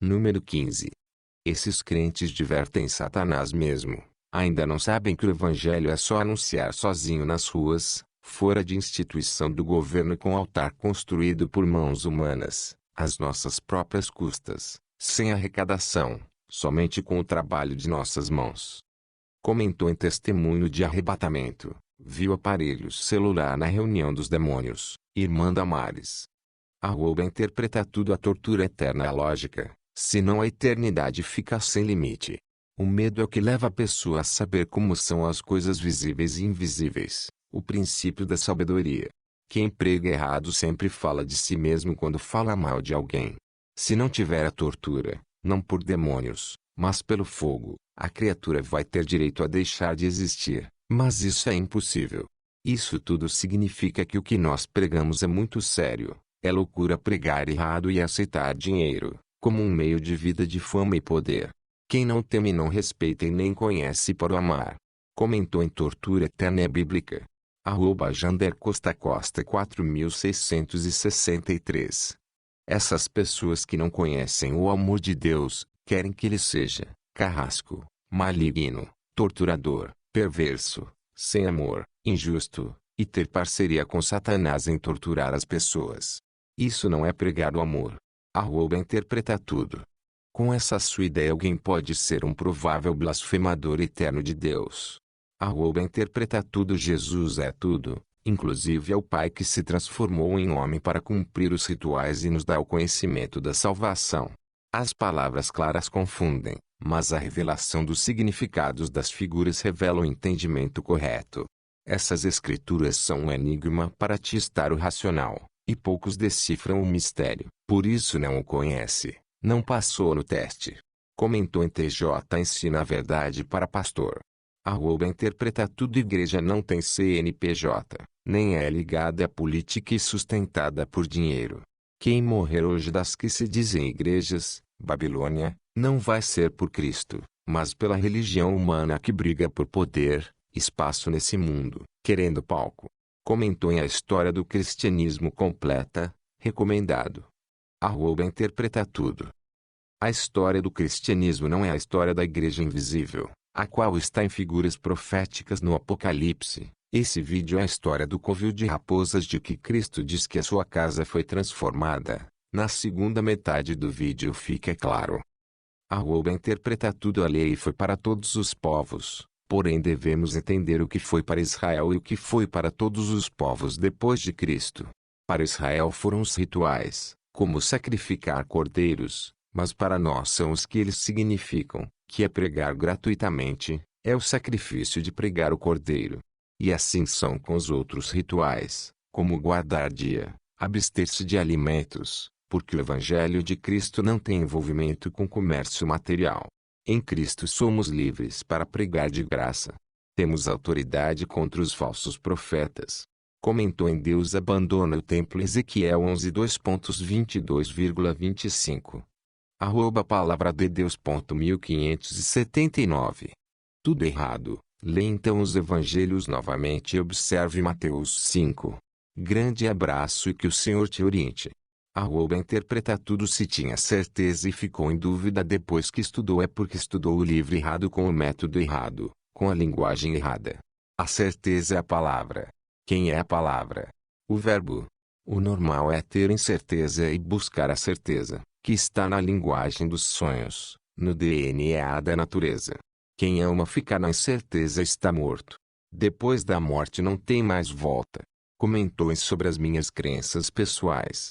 Número 15. Esses crentes divertem Satanás mesmo. Ainda não sabem que o evangelho é só anunciar sozinho nas ruas, fora de instituição do governo com altar construído por mãos humanas, às nossas próprias custas, sem arrecadação, somente com o trabalho de nossas mãos. Comentou em testemunho de arrebatamento, viu aparelho celular na reunião dos demônios, irmã Damares. Interpreta tudo a tortura eterna é a lógica, senão a eternidade fica sem limite. O medo é o que leva a pessoa a saber como são as coisas visíveis e invisíveis, o princípio da sabedoria. Quem prega errado sempre fala de si mesmo quando fala mal de alguém. Se não tiver a tortura, não por demônios, mas pelo fogo, a criatura vai ter direito a deixar de existir, mas isso é impossível. Isso tudo significa que o que nós pregamos é muito sério. É loucura pregar errado e aceitar dinheiro, como um meio de vida de fama e poder. Quem não teme não respeita e nem conhece para o amar. Comentou em Tortura Eterna é Bíblica. Jander Costa Costa 4663. Essas pessoas que não conhecem o amor de Deus, querem que ele seja carrasco, maligno, torturador, perverso, sem amor, injusto, e ter parceria com Satanás em torturar as pessoas. Isso não é pregar o amor. Interpreta tudo. Com essa sua ideia alguém pode ser um provável blasfemador eterno de Deus. Interpreta tudo. Jesus é tudo, inclusive é o Pai que se transformou em homem para cumprir os rituais e nos dá o conhecimento da salvação. As palavras claras confundem, mas a revelação dos significados das figuras revela o entendimento correto. Essas escrituras são um enigma para testar o racional, e poucos decifram o mistério, por isso não o conhece. Não passou no teste. Comentou em TJ ensina a verdade para pastor. Interpreta tudo. Igreja não tem CNPJ, nem é ligada à política e sustentada por dinheiro. Quem morrer hoje das que se dizem igrejas, Babilônia, não vai ser por Cristo, mas pela religião humana que briga por poder, espaço nesse mundo, querendo palco. Comentou em A História do Cristianismo Completa, recomendado. Interpreta tudo. A história do cristianismo não é a história da igreja invisível, a qual está em figuras proféticas no Apocalipse. Esse vídeo é a história do covil de raposas de que Cristo diz que a sua casa foi transformada. Na segunda metade do vídeo fica claro. Interpreta tudo. A lei foi para todos os povos, porém devemos entender o que foi para Israel e o que foi para todos os povos depois de Cristo. Para Israel foram os rituais, como sacrificar cordeiros, mas para nós são os que eles significam, que é pregar gratuitamente, é o sacrifício de pregar o cordeiro. E assim são com os outros rituais, como guardar dia, abster-se de alimentos, porque o Evangelho de Cristo não tem envolvimento com comércio material. Em Cristo somos livres para pregar de graça. Temos autoridade contra os falsos profetas. Comentou em Deus abandona o templo Ezequiel 11:2.22,25. Palavra de Deus.1579. Tudo errado. Lê então os evangelhos novamente e observe Mateus 5. Grande abraço e que o Senhor te oriente. Interpreta tudo. Se tinha certeza e ficou em dúvida depois que estudou é porque estudou o livro errado com o método errado, com a linguagem errada. A certeza é a palavra. Quem é a palavra? O verbo. O normal é ter incerteza e buscar a certeza, que está na linguagem dos sonhos, no DNA da natureza. Quem ama ficar na incerteza está morto. Depois da morte não tem mais volta. Comentou sobre as minhas crenças pessoais.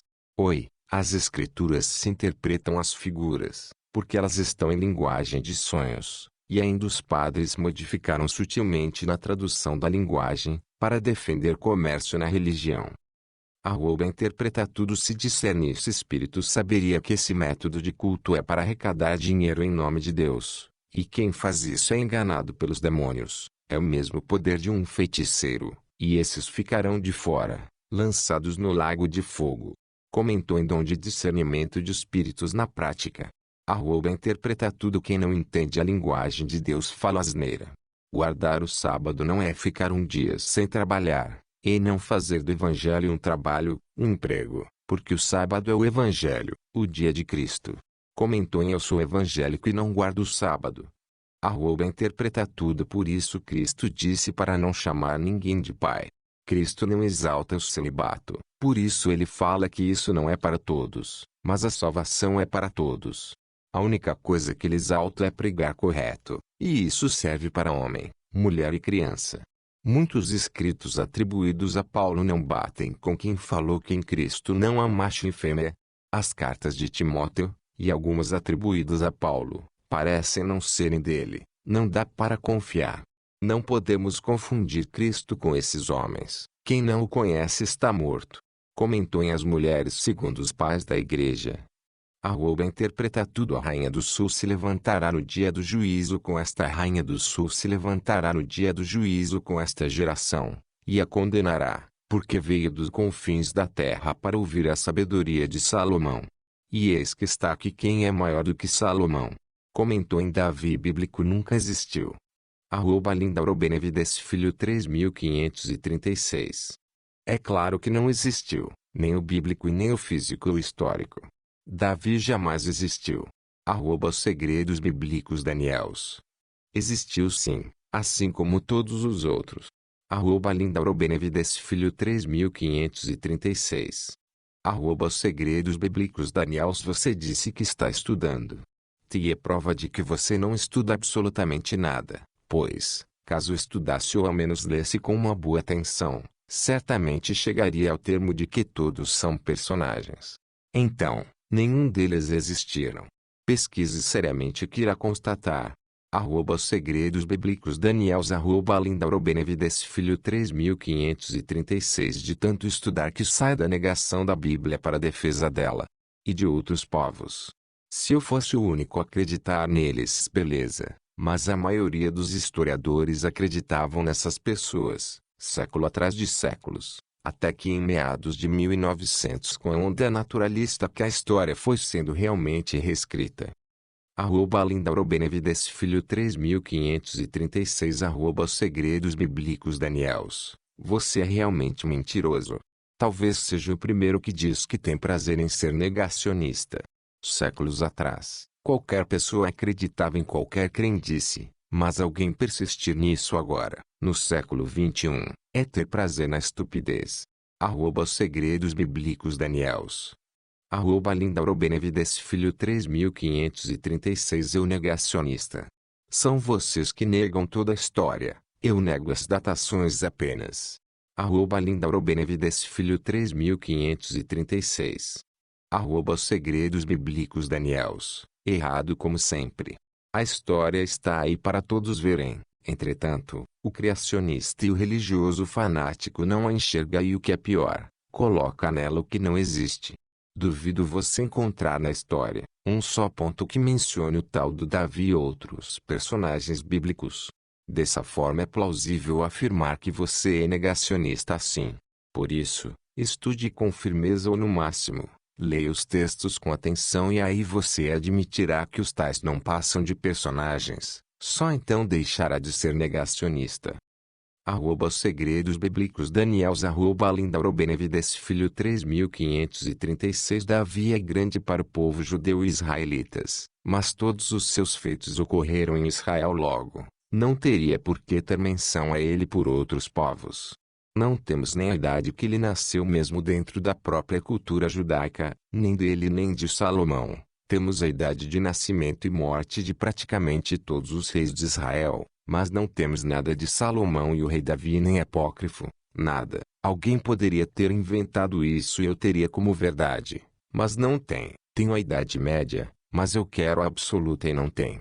As escrituras se interpretam as figuras, porque elas estão em linguagem de sonhos, e ainda os padres modificaram sutilmente na tradução da linguagem, para defender comércio na religião. Interpreta tudo. Se discernisse espírito saberia que esse método de culto é para arrecadar dinheiro em nome de Deus, e quem faz isso é enganado pelos demônios, é o mesmo poder de um feiticeiro, e esses ficarão de fora, lançados no lago de fogo. Comentou em dom de discernimento de espíritos na prática. Interpreta tudo. Quem não entende a linguagem de Deus fala asneira. Guardar o sábado não é ficar um dia sem trabalhar, e não fazer do evangelho um trabalho, um emprego, porque o sábado é o evangelho, o dia de Cristo. Comentou em: eu sou evangélico e não guardo o sábado. Interpreta tudo. Por isso Cristo disse para não chamar ninguém de pai. Cristo não exalta o celibato. Por isso ele fala que isso não é para todos, mas a salvação é para todos. A única coisa que ele exalta é pregar correto, e isso serve para homem, mulher e criança. Muitos escritos atribuídos a Paulo não batem com quem falou que em Cristo não há macho e fêmea. As cartas de Timóteo, e algumas atribuídas a Paulo, parecem não serem dele. Não dá para confiar. Não podemos confundir Cristo com esses homens. Quem não o conhece está morto. Comentou em As Mulheres segundo os Pais da Igreja. Interpreta tudo. A Rainha do Sul se levantará no dia do juízo com esta Rainha do Sul se levantará no dia do juízo com esta geração, e a condenará, porque veio dos confins da terra para ouvir a sabedoria de Salomão. E eis que está aqui quem é maior do que Salomão. Comentou em Davi bíblico nunca existiu. Lindauro Benevides Filho 3536. É claro que não existiu, nem o bíblico e nem o físico ou histórico. Davi jamais existiu. Os Segredos Bíblicos Daniels. Existiu sim, assim como todos os outros. Lindauro Benevides Filho 3536. Os Segredos Bíblicos Daniels. Você disse que está estudando. É prova de que você não estuda absolutamente nada, pois, caso estudasse ou ao menos lesse com uma boa atenção, certamente chegaria ao termo de que todos são personagens. Então, nenhum deles existiram. Pesquise seriamente que irá constatar. Os Segredos Bíblicos Daniels. Lindauro Benevides Filho 3536. De tanto estudar que sai da negação da Bíblia para a defesa dela e de outros povos. Se eu fosse o único a acreditar neles, beleza, mas a maioria dos historiadores acreditavam nessas pessoas, século atrás de séculos, até que em meados de 1900 com a onda naturalista que a história foi sendo realmente reescrita. Lindauro Benevides Filho 3536. Os Segredos Bíblicos Daniels. Você é realmente mentiroso. Talvez seja o primeiro que diz que tem prazer em ser negacionista. Séculos atrás, qualquer pessoa acreditava em qualquer crendice, mas alguém persistir nisso agora, no século XXI, é ter prazer na estupidez. Os Segredos Bíblicos Daniels. Lindauro Benevides Filho 3536. Eu negacionista. São vocês que negam toda a história, eu nego as datações apenas. Lindauro Benevides Filho 3536. Os Segredos Bíblicos Daniels. Errado como sempre. A história está aí para todos verem. Entretanto, o criacionista e o religioso fanático não a enxerga e o que é pior, coloca nela o que não existe. Duvido você encontrar na história um só ponto que mencione o tal do Davi e outros personagens bíblicos. Dessa forma é plausível afirmar que você é negacionista assim. Por isso, estude com firmeza ou no máximo, leia os textos com atenção e aí você admitirá que os tais não passam de personagens, só então deixará de ser negacionista. Os Segredos Bíblicos Daniels. Lindauro Benevides Filho 3536. Davi é grande para o povo judeu e israelitas, mas todos os seus feitos ocorreram em Israel logo, não teria por que ter menção a ele por outros povos. Não temos nem a idade que ele nasceu mesmo dentro da própria cultura judaica, nem dele nem de Salomão. Temos a idade de nascimento e morte de praticamente todos os reis de Israel, mas não temos nada de Salomão e o rei Davi nem apócrifo, nada. Alguém poderia ter inventado isso e eu teria como verdade, mas não tem. Tenho a Idade Média, mas eu quero a absoluta e não tem.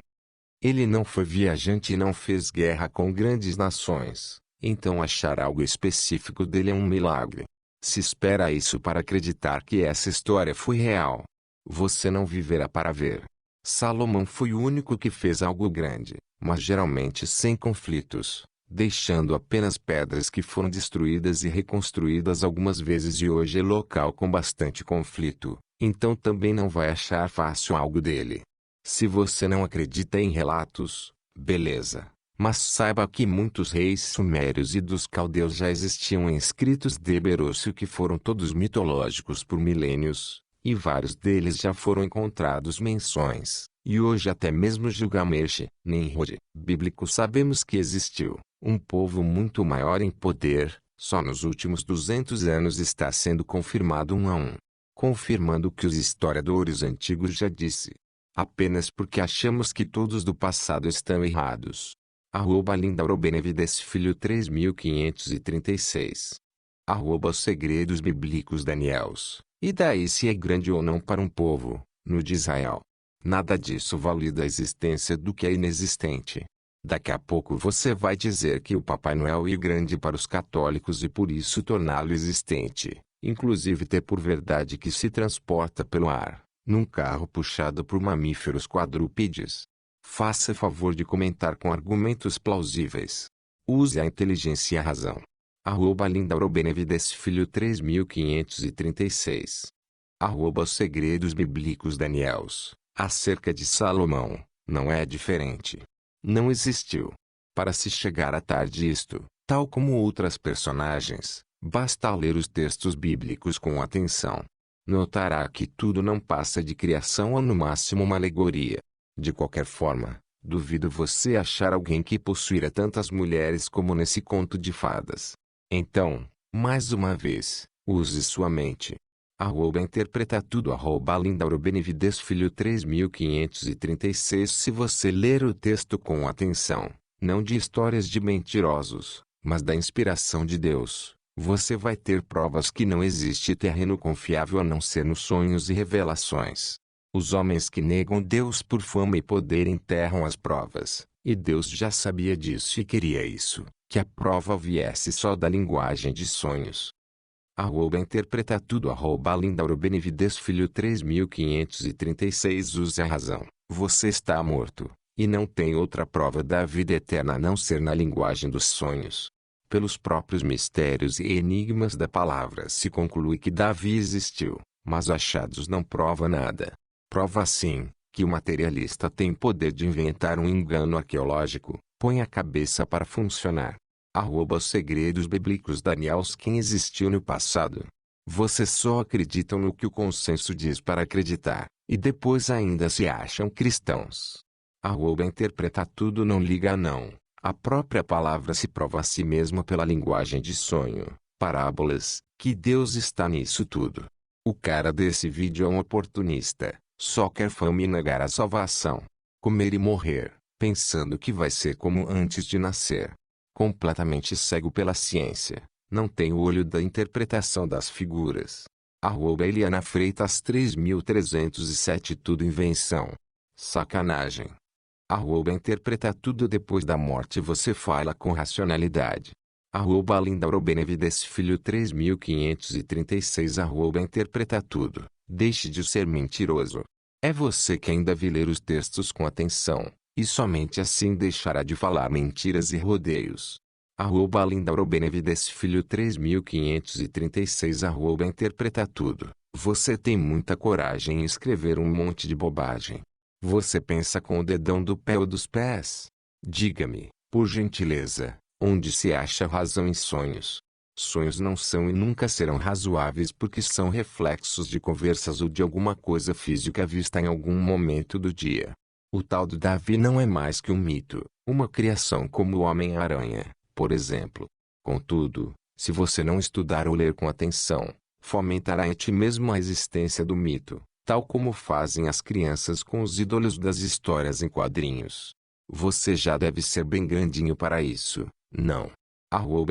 Ele não foi viajante e não fez guerra com grandes nações. Então achar algo específico dele é um milagre. Se espera isso para acreditar que essa história foi real, você não viverá para ver. Salomão foi o único que fez algo grande, mas geralmente sem conflitos, deixando apenas pedras que foram destruídas e reconstruídas algumas vezes e hoje é local com bastante conflito, então também não vai achar fácil algo dele. Se você não acredita em relatos, beleza. Mas saiba que muitos reis sumérios e dos caldeus já existiam em escritos de Eberócio que foram todos mitológicos por milênios, e vários deles já foram encontrados menções, e hoje até mesmo Gilgamesh, Nimrod, bíblico sabemos que existiu, um povo muito maior em poder, só nos últimos 200 anos está sendo confirmado um a um. Confirmando o que os historiadores antigos já disse. Apenas porque achamos que todos do passado estão errados. @lindarobenevides filho 3536. Os segredos bíblicos Daniels. E daí se é grande ou não para um povo, no de Israel. Nada disso valida a existência do que é inexistente. Daqui a pouco você vai dizer que o Papai Noel é grande para os católicos e por isso torná-lo existente, inclusive ter por verdade que se transporta pelo ar, num carro puxado por mamíferos quadrúpedes. Faça favor de comentar com argumentos plausíveis. Use a inteligência e a razão. @lindarobenevides filho 3536. Os segredos bíblicos Daniels. Acerca de Salomão, não é diferente. Não existiu. Para se chegar a tarde isto, tal como outras personagens, basta ler os textos bíblicos com atenção. Notará que tudo não passa de criação ou no máximo uma alegoria. De qualquer forma, duvido você achar alguém que possuíra tantas mulheres como nesse conto de fadas. Então, mais uma vez, use sua mente. Interpreta tudo @lindarobenevides filho 3536. Se você ler o texto com atenção, não de histórias de mentirosos, mas da inspiração de Deus, você vai ter provas que não existe terreno confiável a não ser nos sonhos e revelações. Os homens que negam Deus por fama e poder enterram as provas, e Deus já sabia disso e queria isso, que a prova viesse só da linguagem de sonhos. Interpreta tudo @lindarobenevides filho 3536. Use a razão. Você está morto, e não tem outra prova da vida eterna a não ser na linguagem dos sonhos. Pelos próprios mistérios e enigmas da palavra se conclui que Davi existiu, mas achados não prova nada. Prova sim, que o materialista tem poder de inventar um engano arqueológico, põe a cabeça para funcionar. Segredos bíblicos Daniels. Quem existiu no passado? Vocês só acreditam no que o consenso diz para acreditar, e depois ainda se acham cristãos. Interpreta tudo não liga não. A própria palavra se prova a si mesma pela linguagem de sonho, parábolas, que Deus está nisso tudo. O cara desse vídeo é um oportunista, só quer fama e negar a salvação. Comer e morrer, pensando que vai ser como antes de nascer. Completamente cego pela ciência, não tem o olho da interpretação das figuras. Eliana Freitas 3307. Tudo invenção. Sacanagem. Interpreta tudo depois da morte você fala com racionalidade. Lindarobenevides filho 3536. Interpreta tudo, deixe de ser mentiroso. É você que ainda deve ler os textos com atenção. E somente assim deixará de falar mentiras e rodeios. Lindarobenevides filho 3536. Interpreta tudo. Você tem muita coragem em escrever um monte de bobagem. Você pensa com o dedão do pé ou dos pés? Diga-me, por gentileza, onde se acha razão em sonhos? Sonhos não são e nunca serão razoáveis porque são reflexos de conversas ou de alguma coisa física vista em algum momento do dia. O tal do Davi não é mais que um mito, uma criação como o Homem-Aranha, por exemplo. Contudo, se você não estudar ou ler com atenção, fomentará em ti mesmo a existência do mito, tal como fazem as crianças com os ídolos das histórias em quadrinhos. Você já deve ser bem grandinho para isso, não?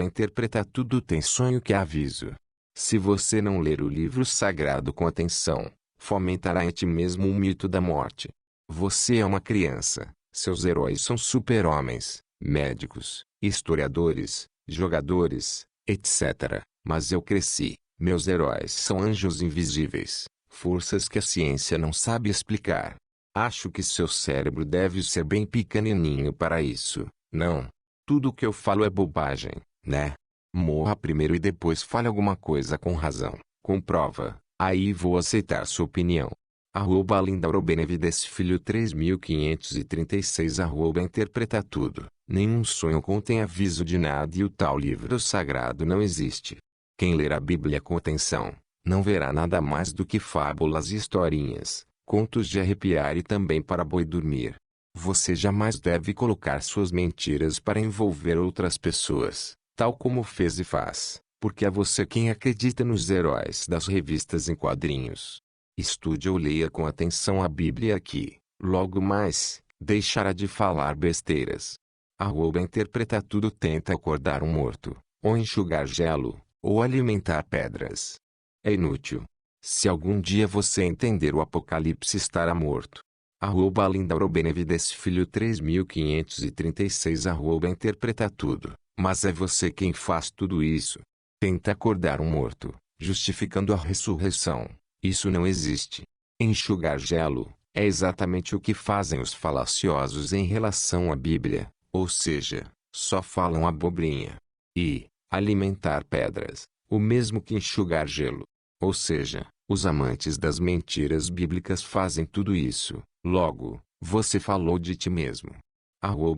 Interpreta tudo tem sonho que aviso. Se você não ler o livro sagrado com atenção, fomentará em ti mesmo o mito da morte. Você é uma criança, seus heróis são super-homens, médicos, historiadores, jogadores, etc. Mas eu cresci, meus heróis são anjos invisíveis, forças que a ciência não sabe explicar. Acho que seu cérebro deve ser bem pequenininho para isso, não? Tudo o que eu falo é bobagem, né? Morra primeiro e depois fale alguma coisa com razão, com prova, aí vou aceitar sua opinião. Lindarobenevides filho 3536. Interpreta tudo. Nenhum sonho contém aviso de nada e o tal livro sagrado não existe. Quem ler a Bíblia com atenção, Não verá nada mais do que fábulas e historinhas, contos de arrepiar e também para boi dormir. Você jamais deve colocar suas mentiras para envolver outras pessoas, tal como fez e faz, porque é você quem acredita nos heróis das revistas em quadrinhos. Estude ou leia com atenção a Bíblia aqui, logo mais, deixará de falar besteiras. Interpreta tudo: tenta acordar um morto, ou enxugar gelo, ou alimentar pedras. É inútil. Se algum dia você entender o Apocalipse, estará morto. Lindauro Benevides Filho 3536 Interpreta tudo, mas é você quem faz tudo isso. Tenta acordar um morto, justificando a ressurreição. Isso não existe. Enxugar gelo é exatamente o que fazem os falaciosos em relação à Bíblia, ou seja, só falam abobrinha. E alimentar pedras, o mesmo que enxugar gelo. Ou seja, os amantes das mentiras bíblicas fazem tudo isso. Logo, você falou de ti mesmo.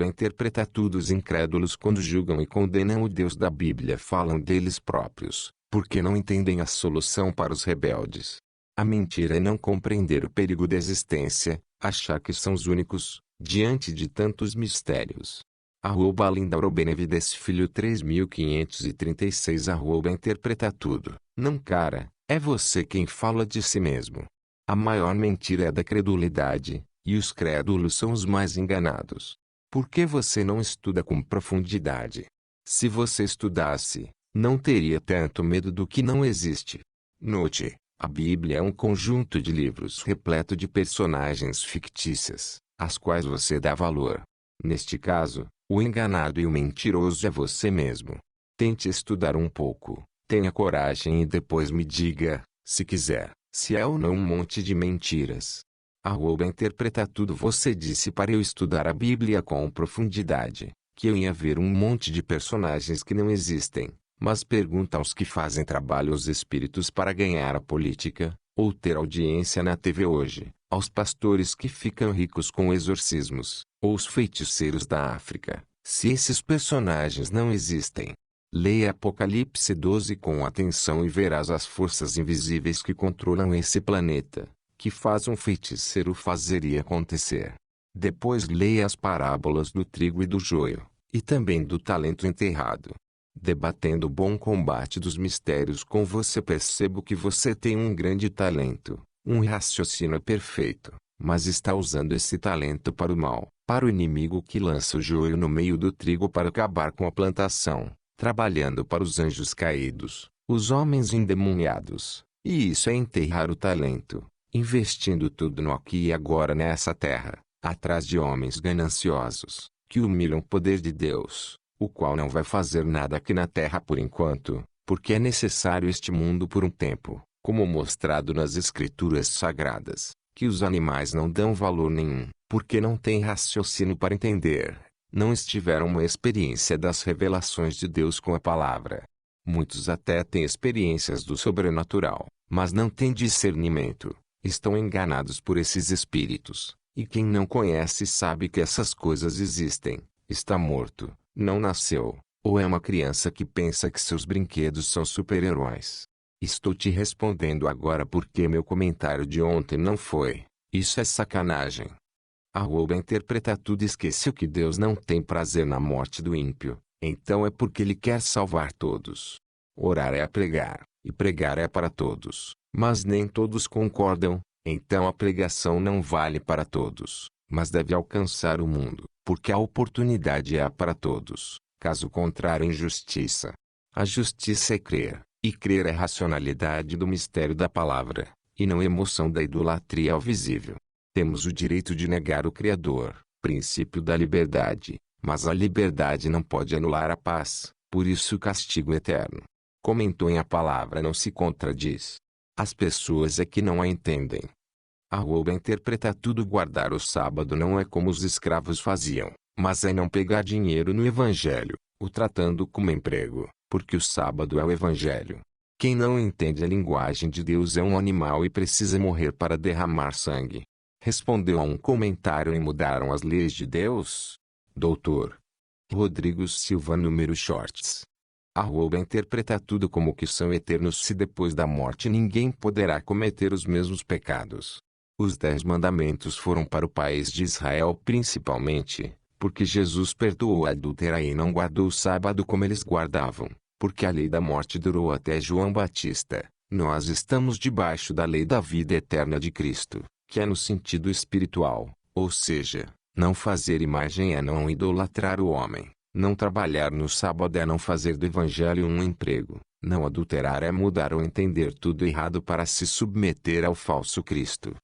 Interpreta tudo: os incrédulos, quando julgam e condenam o Deus da Bíblia, falam deles próprios, porque não entendem a solução para os rebeldes. A mentira é não compreender o perigo da existência, achar que são os únicos, diante de tantos mistérios. Lindauro Benevides Filho 3536 Interpreta tudo. Não, cara, é você quem fala de si mesmo. A maior mentira é da credulidade, e os crédulos são os mais enganados. Por que você não estuda com profundidade? Se você estudasse, não teria tanto medo do que não existe. Note, a Bíblia é um conjunto de livros repleto de personagens fictícias, às quais você dá valor. Neste caso, o enganado e o mentiroso é você mesmo. Tente estudar um pouco, tenha coragem e depois me diga, se quiser, se é ou não um monte de mentiras. Interpreta tudo. Você disse para eu estudar a Bíblia com profundidade, que eu ia ver um monte de personagens que não existem, mas pergunta aos que fazem trabalho aos espíritos para ganhar a política, ou ter audiência na TV hoje, aos pastores que ficam ricos com exorcismos, ou os feiticeiros da África, se esses personagens não existem. Leia Apocalipse 12 com atenção e verás as forças invisíveis que controlam esse planeta, que faz um feiticeiro fazer e acontecer. Depois leia as parábolas do trigo e do joio, e também do talento enterrado. Debatendo o bom combate dos mistérios com você, percebo que você tem um grande talento, um raciocínio perfeito, mas está usando esse talento para o mal, para o inimigo que lança o joio no meio do trigo para acabar com a plantação, trabalhando para os anjos caídos, os homens endemoniados, e isso é enterrar o talento, investindo tudo no aqui e agora nessa terra, atrás de homens gananciosos, que humilham o poder de Deus, o qual não vai fazer nada aqui na terra por enquanto, porque é necessário este mundo por um tempo, como mostrado nas Escrituras Sagradas, que os animais não dão valor nenhum, porque não têm raciocínio para entender, não estiveram uma experiência das revelações de Deus com a palavra. Muitos até têm experiências do sobrenatural, mas não têm discernimento, estão enganados por esses espíritos, e quem não conhece sabe que essas coisas existem, está morto, não nasceu, ou é uma criança que pensa que seus brinquedos são super-heróis. Estou te respondendo agora porque meu comentário de ontem não foi. Isso é sacanagem. Interpreta tudo. Esqueceu que Deus não tem prazer na morte do ímpio, então é porque Ele quer salvar todos. Orar é pregar, e pregar é para todos, mas nem todos concordam, então a pregação não vale para todos, mas deve alcançar o mundo, porque a oportunidade é para todos, caso contrário injustiça. A justiça é crer, e crer é racionalidade do mistério da palavra, e não emoção da idolatria ao visível. Temos o direito de negar o Criador, princípio da liberdade, mas a liberdade não pode anular a paz, por isso o castigo eterno. Comentou em A Palavra não se contradiz. As pessoas é que não a entendem. Interpreta tudo. Guardar o sábado não é como os escravos faziam, mas é não pegar dinheiro no Evangelho, o tratando como emprego, porque o sábado é o Evangelho. Quem não entende a linguagem de Deus é um animal e precisa morrer para derramar sangue. Respondeu a um comentário em Mudaram as Leis de Deus? Dr. Rodrigo Silva. Número Shorts. Interpreta tudo como que são eternos se depois da morte ninguém poderá cometer os mesmos pecados. Os 10 mandamentos foram para o país de Israel principalmente, porque Jesus perdoou a adúltera e não guardou o sábado como eles guardavam, porque a lei da morte durou até João Batista. Nós estamos debaixo da lei da vida eterna de Cristo, que é no sentido espiritual, ou seja, não fazer imagem é não idolatrar o homem, não trabalhar no sábado é não fazer do evangelho um emprego, não adulterar é mudar ou entender tudo errado para se submeter ao falso Cristo.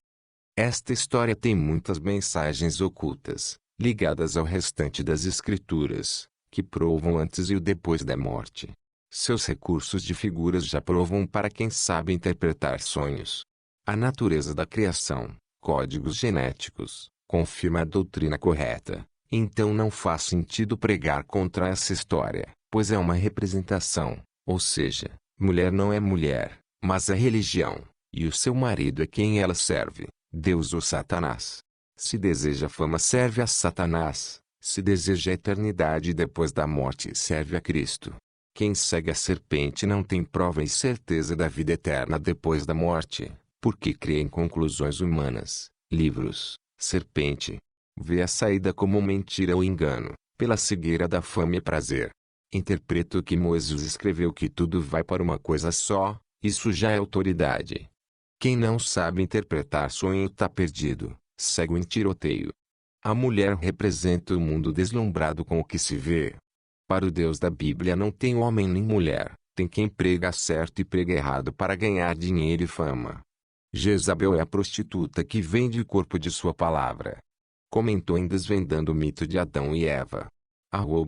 Esta história tem muitas mensagens ocultas, ligadas ao restante das Escrituras, que provam antes e o depois da morte. Seus recursos de figuras já provam para quem sabe interpretar sonhos. A natureza da criação, códigos genéticos, confirma a doutrina correta. Então não faz sentido pregar contra essa história, pois é uma representação, ou seja, mulher não é mulher, mas é religião, e o seu marido é quem ela serve, Deus ou Satanás. Se deseja fama serve a Satanás, se deseja eternidade depois da morte serve a Cristo. Quem segue a serpente não tem prova e certeza da vida eterna depois da morte, porque crê em conclusões humanas, livros, serpente. Vê a saída como mentira ou engano, pela cegueira da fama e prazer. Interpreto que Moisés escreveu que tudo vai para uma coisa só, isso já é autoridade. Quem não sabe interpretar sonho está perdido, cego em tiroteio. A mulher representa o mundo deslumbrado com o que se vê. Para o Deus da Bíblia não tem homem nem mulher, tem quem prega certo e prega errado para ganhar dinheiro e fama. Jezabel é a prostituta que vende o corpo de sua palavra. Comentou em Desvendando o Mito de Adão e Eva.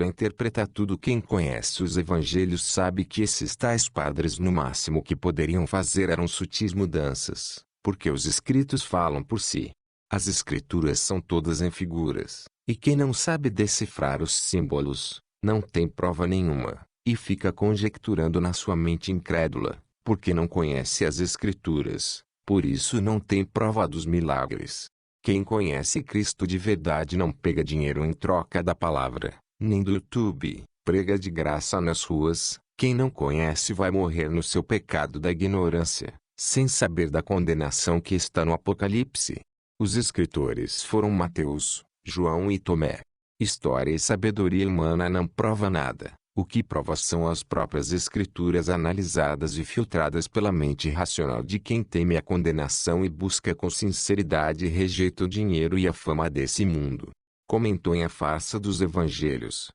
Interpreta tudo. Quem conhece os evangelhos sabe que esses tais padres no máximo que poderiam fazer eram sutis mudanças, porque os escritos falam por si. As escrituras são todas em figuras, e quem não sabe decifrar os símbolos, não tem prova nenhuma, e fica conjecturando na sua mente incrédula, porque não conhece as escrituras, por isso não tem prova dos milagres. Quem conhece Cristo de verdade não pega dinheiro em troca da palavra, nem do YouTube, prega de graça nas ruas. Quem não conhece vai morrer no seu pecado da ignorância, sem saber da condenação que está no Apocalipse. Os escritores foram Mateus, João e Tomé. História e sabedoria humana não prova nada. O que prova são as próprias escrituras analisadas e filtradas pela mente racional de quem teme a condenação e busca com sinceridade e rejeita o dinheiro e a fama desse mundo. Comentou em A Farsa dos Evangelhos.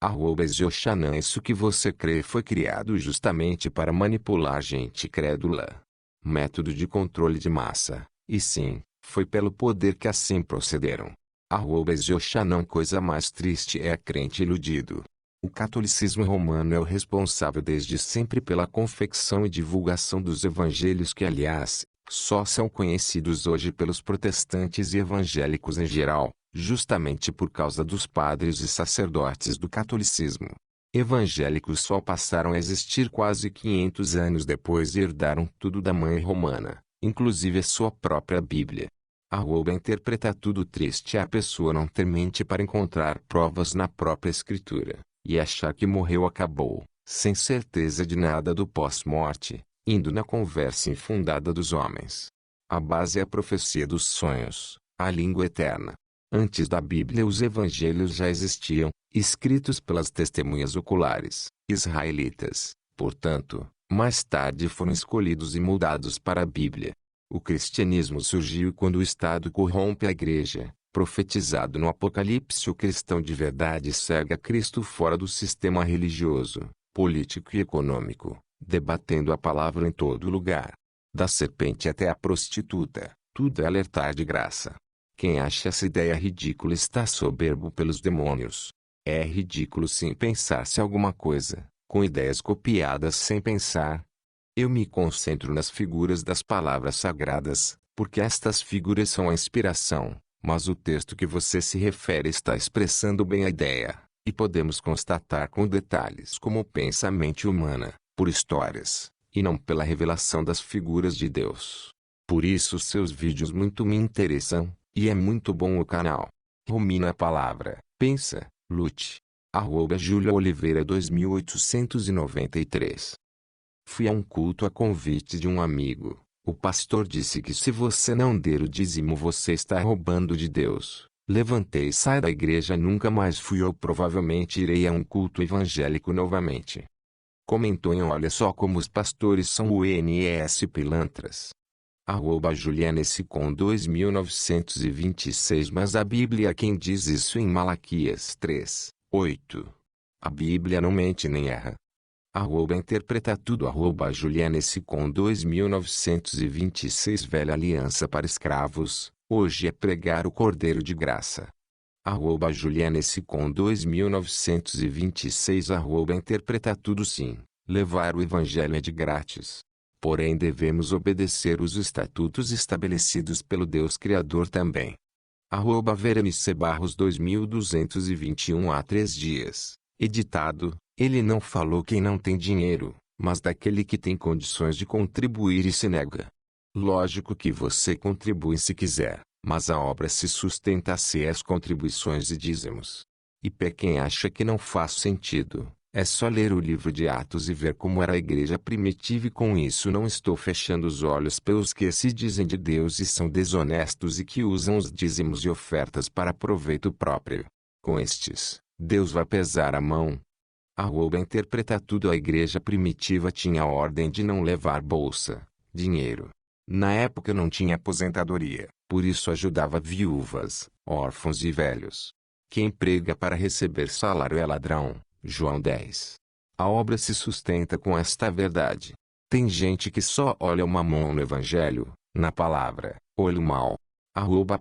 @Yochanan Isso que você crê foi criado justamente para manipular gente crédula. Método de controle de massa. E sim, foi pelo poder que assim procederam. Yochanan Coisa mais triste é a crente iludido. O catolicismo romano é o responsável desde sempre pela confecção e divulgação dos evangelhos que, aliás, só são conhecidos hoje pelos protestantes e evangélicos em geral, justamente por causa dos padres e sacerdotes do catolicismo. Evangélicos só passaram a existir quase 500 anos depois e herdaram tudo da mãe romana, inclusive a sua própria Bíblia. Interpreta tudo. Triste é a pessoa não ter mente para encontrar provas na própria escritura, e achar que morreu acabou, sem certeza de nada do pós-morte, indo na conversa infundada dos homens. A base é a profecia dos sonhos, a língua eterna. Antes da Bíblia os evangelhos já existiam, escritos pelas testemunhas oculares, israelitas, portanto, mais tarde foram escolhidos e moldados para a Bíblia. O cristianismo surgiu quando o Estado corrompe a Igreja. Profetizado no Apocalipse, o cristão de verdade segue a Cristo fora do sistema religioso, político e econômico, debatendo a palavra em todo lugar. Da serpente até a prostituta, tudo é alertar de graça. Quem acha essa ideia ridícula está soberbo pelos demônios. É ridículo sim pensar-se alguma coisa, com ideias copiadas sem pensar. Eu me concentro nas figuras das palavras sagradas, porque estas figuras são a inspiração. Mas o texto que você se refere está expressando bem a ideia, e podemos constatar com detalhes como pensa a mente humana, por histórias, e não pela revelação das figuras de Deus. Por isso seus vídeos muito me interessam, e é muito bom o canal. Rumina a palavra, pensa, lute. Júlia Oliveira 2893. Fui a um culto a convite de um amigo. O pastor disse que se você não der o dízimo você está roubando de Deus. Levantei e saí da igreja, nunca mais fui ou provavelmente irei a um culto evangélico novamente. Comentou em Olha só como os pastores são uns pilantras. Juliana Secom 2926. Mas a Bíblia quem diz isso em Malaquias 3:8. A Bíblia não mente nem erra. Interpreta tudo. Juliana Secom 2926. Velha aliança para escravos, hoje é pregar o Cordeiro de graça. Juliana Secom 2926. Interpreta tudo. Sim, levar o evangelho é de grátis. Porém devemos obedecer os estatutos estabelecidos pelo Deus Criador também. Verenice Barros 2221. Há 3 dias. Editado, ele não falou quem não tem dinheiro, mas daquele que tem condições de contribuir e se nega. Lógico que você contribui se quiser, mas a obra se sustenta se as contribuições e dízimos. E para quem acha que não faz sentido, é só ler o livro de Atos e ver como era a igreja primitiva, e com isso não estou fechando os olhos pelos que se dizem de Deus e são desonestos e que usam os dízimos e ofertas para proveito próprio. Com estes, Deus vai pesar a mão. Interpreta tudo. A igreja primitiva tinha a ordem de não levar bolsa, dinheiro. Na época não tinha aposentadoria, por isso ajudava viúvas, órfãos e velhos. Quem prega para receber salário é ladrão. João 10. A obra se sustenta com esta verdade. Tem gente que só olha o mamão no evangelho, na palavra, olho mal.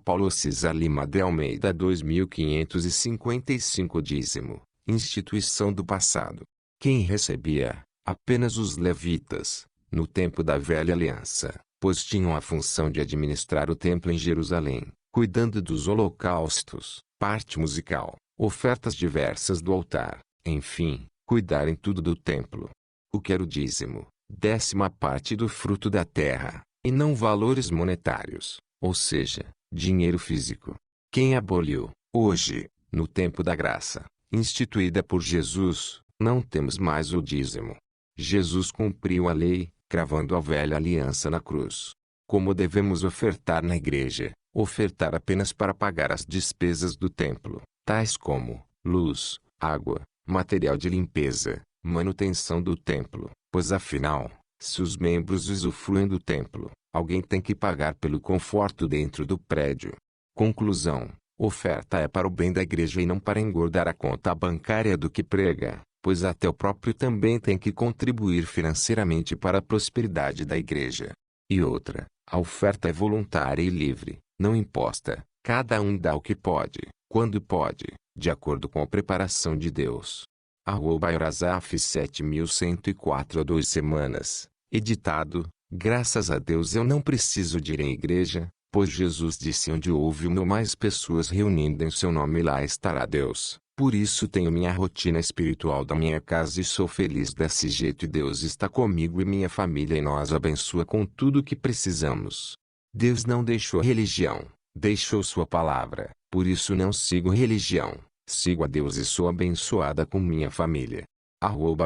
Paulo César Lima de Almeida 2555. Dízimo, instituição do passado. Quem recebia? Apenas os levitas, no tempo da velha aliança, pois tinham a função de administrar o templo em Jerusalém, cuidando dos holocaustos, parte musical, ofertas diversas do altar. Enfim, cuidar em tudo do templo. O que era o dízimo? 10ª parte do fruto da terra, e não valores monetários, ou seja, dinheiro físico. Quem aboliu? Hoje, no tempo da graça, instituída por Jesus, não temos mais o dízimo. Jesus cumpriu a lei, cravando a velha aliança na cruz. Como devemos ofertar na igreja? Ofertar apenas para pagar as despesas do templo, tais como luz, água, material de limpeza, manutenção do templo, pois afinal, se os membros usufruem do templo, alguém tem que pagar pelo conforto dentro do prédio. Conclusão: oferta é para o bem da igreja e não para engordar a conta bancária do que prega, pois até o próprio também tem que contribuir financeiramente para a prosperidade da igreja. E outra, a oferta é voluntária e livre, não imposta, cada um dá o que pode, quando pode, de acordo com a preparação de Deus. Eurasaf 7104. Há 2 semanas. Editado, graças a Deus eu não preciso de ir em igreja, pois Jesus disse: onde houve uma ou mais pessoas reunindo em seu nome, lá estará Deus. Por isso tenho minha rotina espiritual da minha casa e sou feliz desse jeito, e Deus está comigo e minha família e nos abençoa com tudo o que precisamos. Deus não deixou a religião, deixou sua palavra, por isso não sigo religião. Sigo a Deus e sou abençoada com minha família.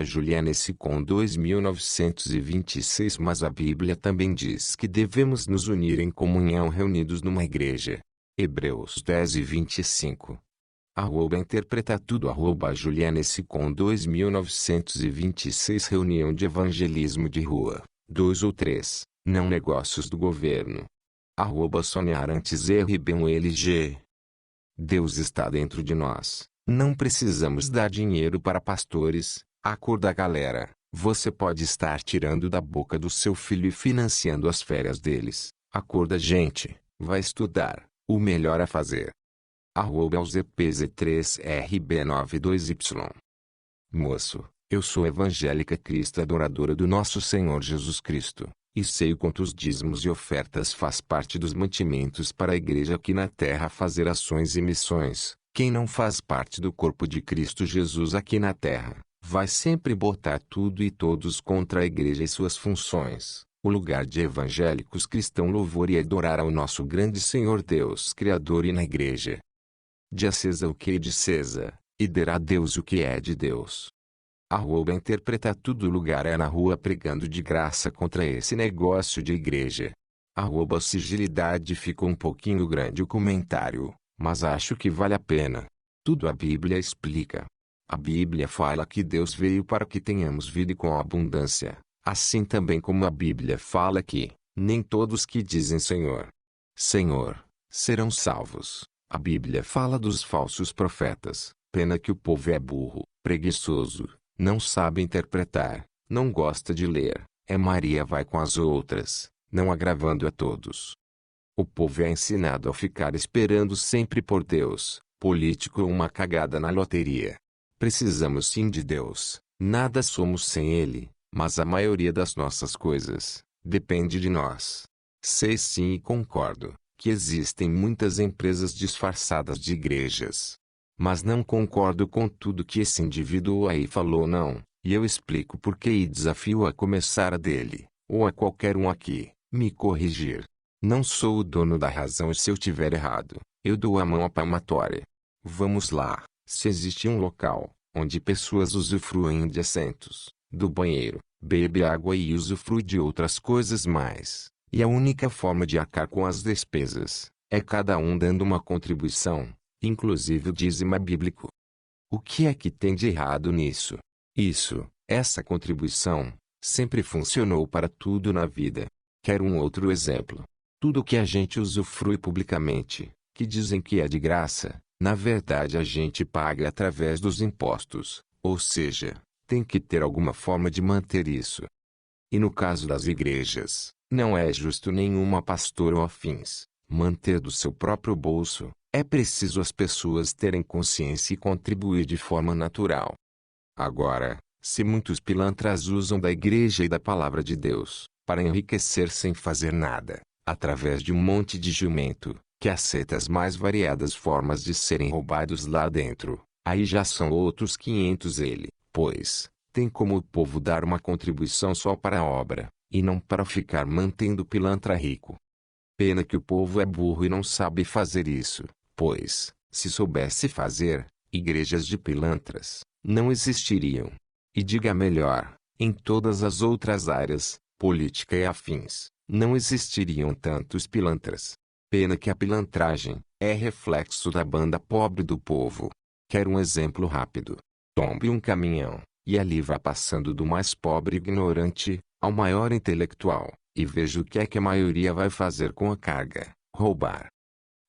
Juliana Secom 2926. Mas a Bíblia também diz que devemos nos unir em comunhão reunidos numa igreja. Hebreus 10:25. Interpreta tudo. Juliana Secom 2926. Reunião de evangelismo de rua, 2 ou 3, não negócios do governo. Sônia Arantes RB1LG. Deus está dentro de nós. Não precisamos dar dinheiro para pastores. Acorda, galera. Você pode estar tirando da boca do seu filho e financiando as férias deles. Acorda, gente. Vai estudar. O melhor a fazer. ZPZ3RB92Y. Moço, eu sou evangélica cristã adoradora do nosso Senhor Jesus Cristo, e sei quantos dízimos e ofertas faz parte dos mantimentos para a igreja aqui na terra fazer ações e missões. Quem não faz parte do corpo de Cristo Jesus aqui na terra, vai sempre botar tudo e todos contra a igreja e suas funções. O lugar de evangélicos cristãos louvor e adorar ao nosso grande Senhor Deus Criador, e na igreja. De César o que é de César, e der a Deus o que é de Deus. Interpreta tudo. Lugar é na rua pregando de graça contra esse negócio de igreja. Sigilidade. Ficou um pouquinho grande o comentário, mas acho que vale a pena. Tudo a Bíblia explica. A Bíblia fala que Deus veio para que tenhamos vida com abundância, assim também como a Bíblia fala que nem todos que dizem Senhor, Senhor, serão salvos. A Bíblia fala dos falsos profetas. Pena que o povo é burro, preguiçoso, não sabe interpretar, não gosta de ler. Maria vai com as outras, não agravando a todos. O povo é ensinado a ficar esperando sempre por Deus. Político ou uma cagada na loteria. Precisamos sim de Deus, nada somos sem Ele, mas a maioria das nossas coisas depende de nós. Sei sim e concordo que existem muitas empresas disfarçadas de igrejas. Mas não concordo com tudo que esse indivíduo aí falou não, e eu explico por que e desafio a começar a dele, ou a qualquer um aqui, me corrigir. Não sou o dono da razão e se eu tiver errado, eu dou a mão à palmatória. Vamos lá, se existe um local, onde pessoas usufruem de assentos, do banheiro, bebe água e usufrui de outras coisas mais, e a única forma de arcar com as despesas, é cada um dando uma contribuição, inclusive o dízimo bíblico. O que é que tem de errado nisso? Essa contribuição, sempre funcionou para tudo na vida. Quero um outro exemplo. Tudo que a gente usufrui publicamente, que dizem que é de graça, na verdade a gente paga através dos impostos, ou seja, tem que ter alguma forma de manter isso. E no caso das igrejas, não é justo nenhuma pastora ou afins manter do seu próprio bolso. É preciso as pessoas terem consciência e contribuir de forma natural. Agora, se muitos pilantras usam da igreja e da palavra de Deus para enriquecer sem fazer nada, através de um monte de jumento, que aceita as mais variadas formas de serem roubados lá dentro, aí já são outros 500 pois, tem como o povo dar uma contribuição só para a obra, e não para ficar mantendo o pilantra rico. Pena que o povo é burro e não sabe fazer isso, pois, se soubesse fazer, igrejas de pilantras não existiriam. E diga melhor, em todas as outras áreas, política e afins, não existiriam tantos pilantras. Pena que a pilantragem é reflexo da banda pobre do povo. Quero um exemplo rápido. Tombe um caminhão, e ali vai passando do mais pobre e ignorante, ao maior intelectual, e veja o que é que a maioria vai fazer com a carga: roubar.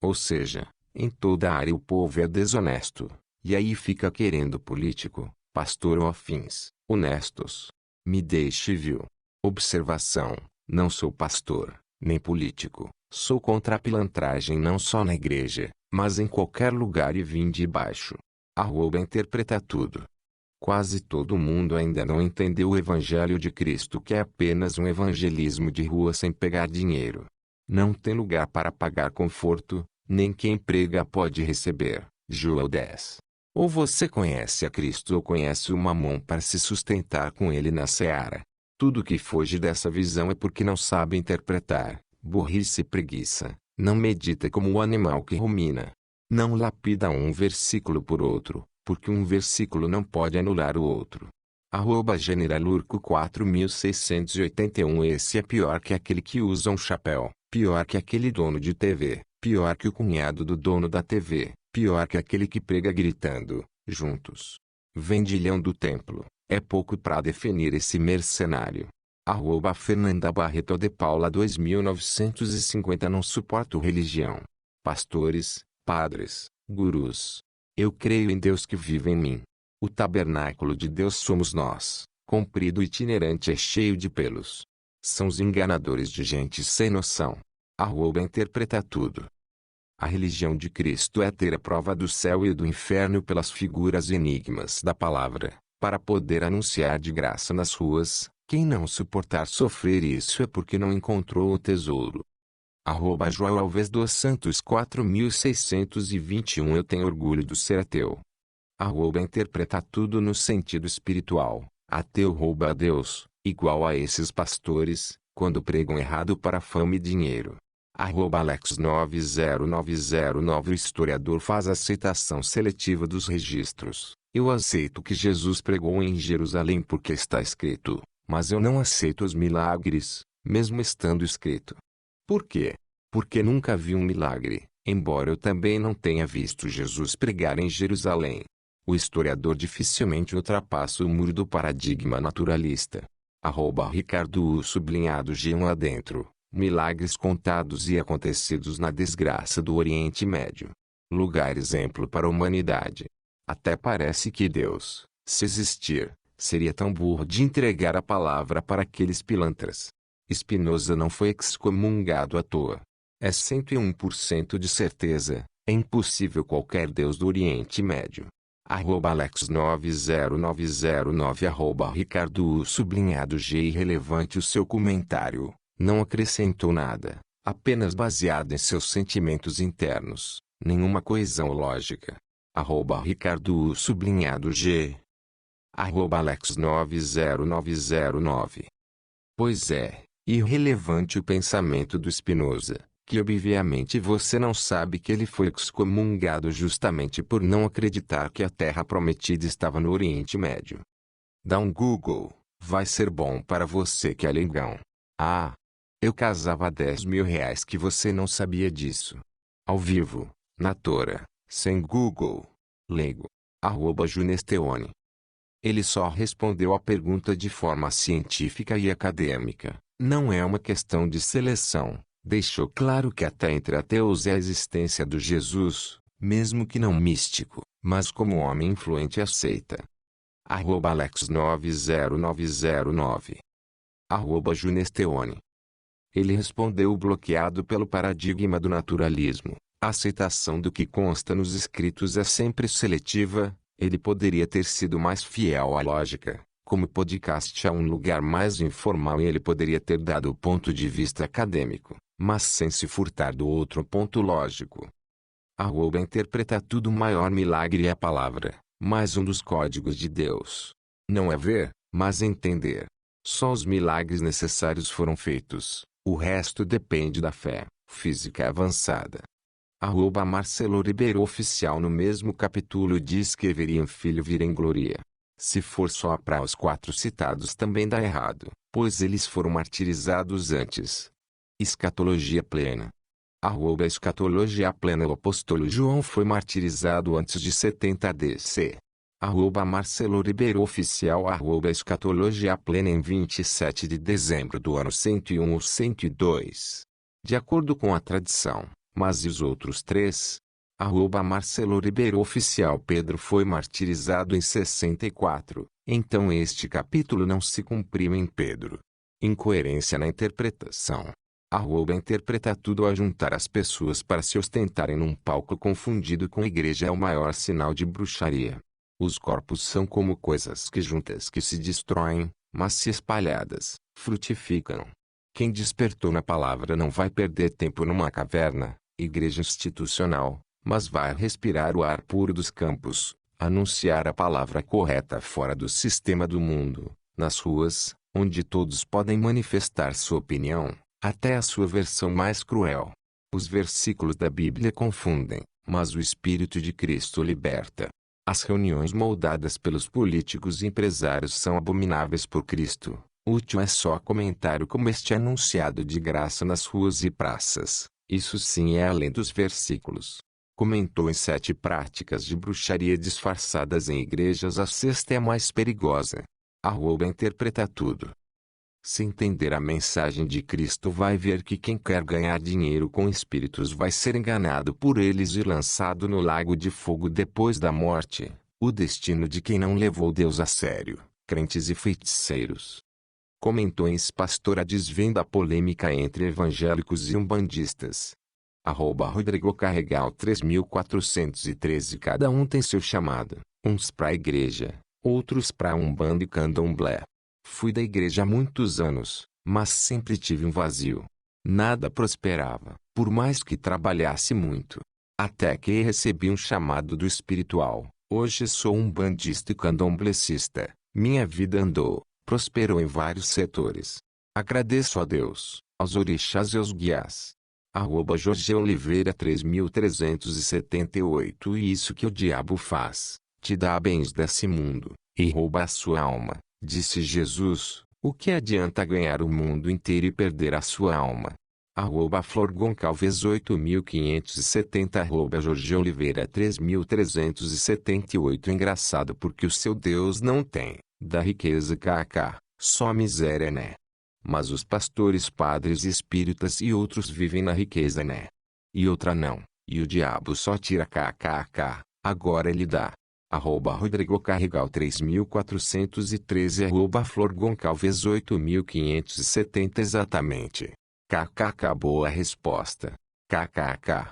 Ou seja, em toda a área o povo é desonesto, e aí fica querendo político, pastor ou afins, honestos. Me deixe viu. Observação: não sou pastor, nem político, sou contra a pilantragem não só na igreja, mas em qualquer lugar e vim de baixo. Interpreta tudo. Quase todo mundo ainda não entendeu o Evangelho de Cristo, que é apenas um evangelismo de rua sem pegar dinheiro. Não tem lugar para pagar conforto, nem quem prega pode receber. João 10. Ou você conhece a Cristo ou conhece o Mamon para se sustentar com ele na seara. Tudo que foge dessa visão é porque não sabe interpretar, burrice e preguiça, não medita como o animal que rumina. Não lapida um versículo por outro, porque um versículo não pode anular o outro. @generalurco 4681. Esse é pior que aquele que usa um chapéu, pior que aquele dono de TV, pior que o cunhado do dono da TV, pior que aquele que prega gritando, juntos. Vendilhão do templo, é pouco para definir esse mercenário. Fernanda Barreto de Paula 2950. Não suporto religião. Pastores, padres, gurus. Eu creio em Deus que vive em mim. O tabernáculo de Deus somos nós. Comprido e itinerante é cheio de pelos. São os enganadores de gente sem noção. Interpreta tudo. A religião de Cristo é ter a prova do céu e do inferno pelas figuras e enigmas da palavra, para poder anunciar de graça nas ruas. Quem não suportar sofrer isso é porque não encontrou o tesouro. João Alves dos Santos 4621. Eu tenho orgulho de ser ateu. Interpreta tudo no sentido espiritual. Ateu rouba a Deus, igual a esses pastores, quando pregam errado para fama e dinheiro. @Alex90909 O historiador faz aceitação seletiva dos registros. Eu aceito que Jesus pregou em Jerusalém porque está escrito, mas eu não aceito os milagres, mesmo estando escrito. Por quê? Porque nunca vi um milagre, embora eu também não tenha visto Jesus pregar em Jerusalém. O historiador dificilmente ultrapassa o muro do paradigma naturalista. @Ricardo_G1 adentro. Milagres contados e acontecidos na desgraça do Oriente Médio. Lugar exemplo para a humanidade. Até parece que Deus, se existir, seria tão burro de entregar a palavra para aqueles pilantras. Spinoza não foi excomungado à toa. É 101% de certeza, é impossível qualquer Deus do Oriente Médio. @Alex90909 @Ricardo_G irrelevante o seu comentário. Não acrescentou nada, apenas baseado em seus sentimentos internos, nenhuma coesão lógica. @Ricardo_G @Alex90909 Pois é, irrelevante o pensamento do Spinoza, que obviamente você não sabe que ele foi excomungado justamente por não acreditar que a Terra Prometida estava no Oriente Médio. Dá um Google, vai ser bom para você que é leigão. Ah! Eu casava R$10.000 que você não sabia disso. Ao vivo, na Tora, sem Google. Leigo. @Junesteone. Ele só respondeu a pergunta de forma científica e acadêmica. Não é uma questão de seleção. Deixou claro que até entre ateus é a existência do Jesus, mesmo que não místico, mas como homem influente aceita. @Alex90909 @Junesteone. Ele respondeu bloqueado pelo paradigma do naturalismo. A aceitação do que consta nos escritos é sempre seletiva. Ele poderia ter sido mais fiel à lógica, como podcast a um lugar mais informal e ele poderia ter dado o ponto de vista acadêmico, mas sem se furtar do outro ponto lógico. Interpreta tudo. O maior milagre é a palavra, mais um dos códigos de Deus. Não é ver, mas entender. Só os milagres necessários foram feitos. O resto depende da fé, física avançada. Marcelo Ribeiro Oficial no mesmo capítulo diz que Everiam Filho vir em glória. Se for só para os 4 citados também dá errado, pois eles foram martirizados antes. Escatologia plena. Escatologia plena. O apóstolo João foi martirizado antes de 70 DC. Marcelo Ribeiro Oficial. Escatologia plena em 27 de dezembro do ano 101 ou 102. De acordo com a tradição, mas e os outros 3? Marcelo Ribeiro Oficial. Pedro foi martirizado em 64, então este capítulo não se cumpriu em Pedro. Incoerência na interpretação. Interpreta tudo a juntar as pessoas para se ostentarem num palco confundido com igreja é o maior sinal de bruxaria. Os corpos são como coisas que juntas que se destroem, mas se espalhadas, frutificam. Quem despertou na palavra não vai perder tempo numa caverna, igreja institucional, mas vai respirar o ar puro dos campos, anunciar a palavra correta fora do sistema do mundo, nas ruas, onde todos podem manifestar sua opinião, até a sua versão mais cruel. Os versículos da Bíblia confundem, mas o Espírito de Cristo liberta. As reuniões moldadas pelos políticos e empresários são abomináveis por Cristo. Útil é só comentário como este anunciado de graça nas ruas e praças. Isso sim é além dos versículos. Comentou em 7 práticas de bruxaria disfarçadas em igrejas. A sexta é a mais perigosa. Interpreta tudo. Se entender a mensagem de Cristo, vai ver que quem quer ganhar dinheiro com espíritos vai ser enganado por eles e lançado no lago de fogo depois da morte. O destino de quem não levou Deus a sério, crentes e feiticeiros. Comentou em Pastora desvenda a polêmica entre evangélicos e umbandistas. Rodrigo Carregal 3413. Cada um tem seu chamado, uns para a igreja, outros para umbanda e candomblé. Fui da igreja há muitos anos, mas sempre tive um vazio. Nada prosperava, por mais que trabalhasse muito. Até que recebi um chamado do espiritual. Hoje sou um umbandista e candomblecista. Minha vida prosperou em vários setores. Agradeço a Deus, aos orixás e aos guias. Jorge Oliveira 3378. E isso que o diabo faz, te dá bens desse mundo, e rouba a sua alma, disse Jesus. O que adianta ganhar o mundo inteiro e perder a sua alma? Flor Goncalves 8570. Jorge Oliveira 3378. Engraçado porque o seu Deus não tem, da riqueza kk, só miséria né? Mas os pastores, padres espíritas e outros vivem na riqueza né? E outra não, e o diabo só tira kkk, agora ele dá. Rodrigo Carregal 3413. Flor Goncalves 8570. Exatamente. KKK. Boa resposta. KKK.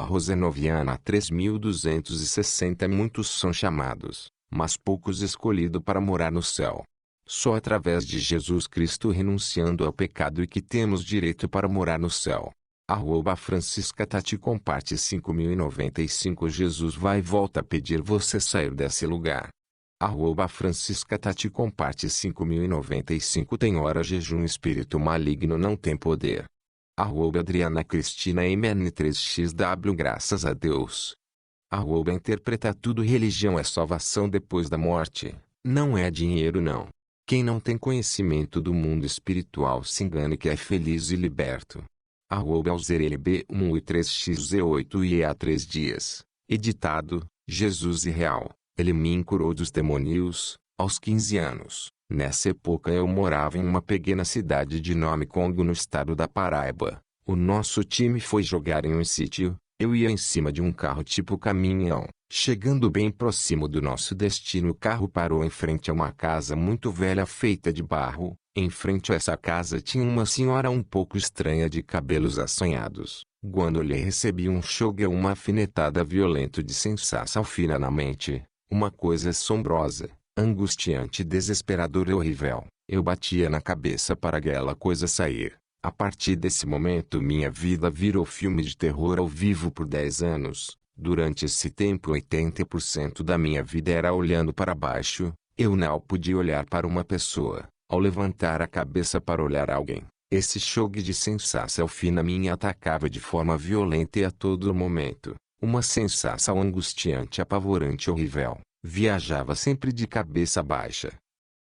Rosenoviana 3260. Muitos são chamados, mas poucos escolhidos para morar no céu. Só através de Jesus Cristo renunciando ao pecado e que temos direito para morar no céu. Francisca Tati comparte 5095. Jesus vai e volta a pedir você sair desse lugar. Francisca Tati comparte 5095. Tem hora jejum, espírito maligno não tem poder. Adriana Cristina MN3XW. Graças a Deus. Interpreta tudo. Religião é salvação depois da morte, não é dinheiro não. Quem não tem conhecimento do mundo espiritual se engane que é feliz e liberto. Alzerelb 1 e 3XZ8 e há 3 dias. Editado, Jesus e Real. Ele me curou dos demônios, aos 15 anos. Nessa época eu morava em uma pequena cidade de nome Congo no estado da Paraíba. O nosso time foi jogar em um sítio. Eu ia em cima de um carro tipo caminhão. Chegando bem próximo do nosso destino, o carro parou em frente a uma casa muito velha feita de barro. Em frente a essa casa tinha uma senhora um pouco estranha de cabelos assanhados. Quando lhe recebi um choque, uma afinetada violenta de sensação fina na mente. Uma coisa assombrosa, angustiante, desesperadora e horrível. Eu batia na cabeça para aquela coisa sair. A partir desse momento minha vida virou filme de terror ao vivo por 10 anos. Durante esse tempo 80% da minha vida era olhando para baixo. Eu não podia olhar para uma pessoa. Ao levantar a cabeça para olhar alguém, esse choque de sensação fina me atacava de forma violenta e a todo momento. Uma sensação angustiante, apavorante, horrível. Viajava sempre de cabeça baixa.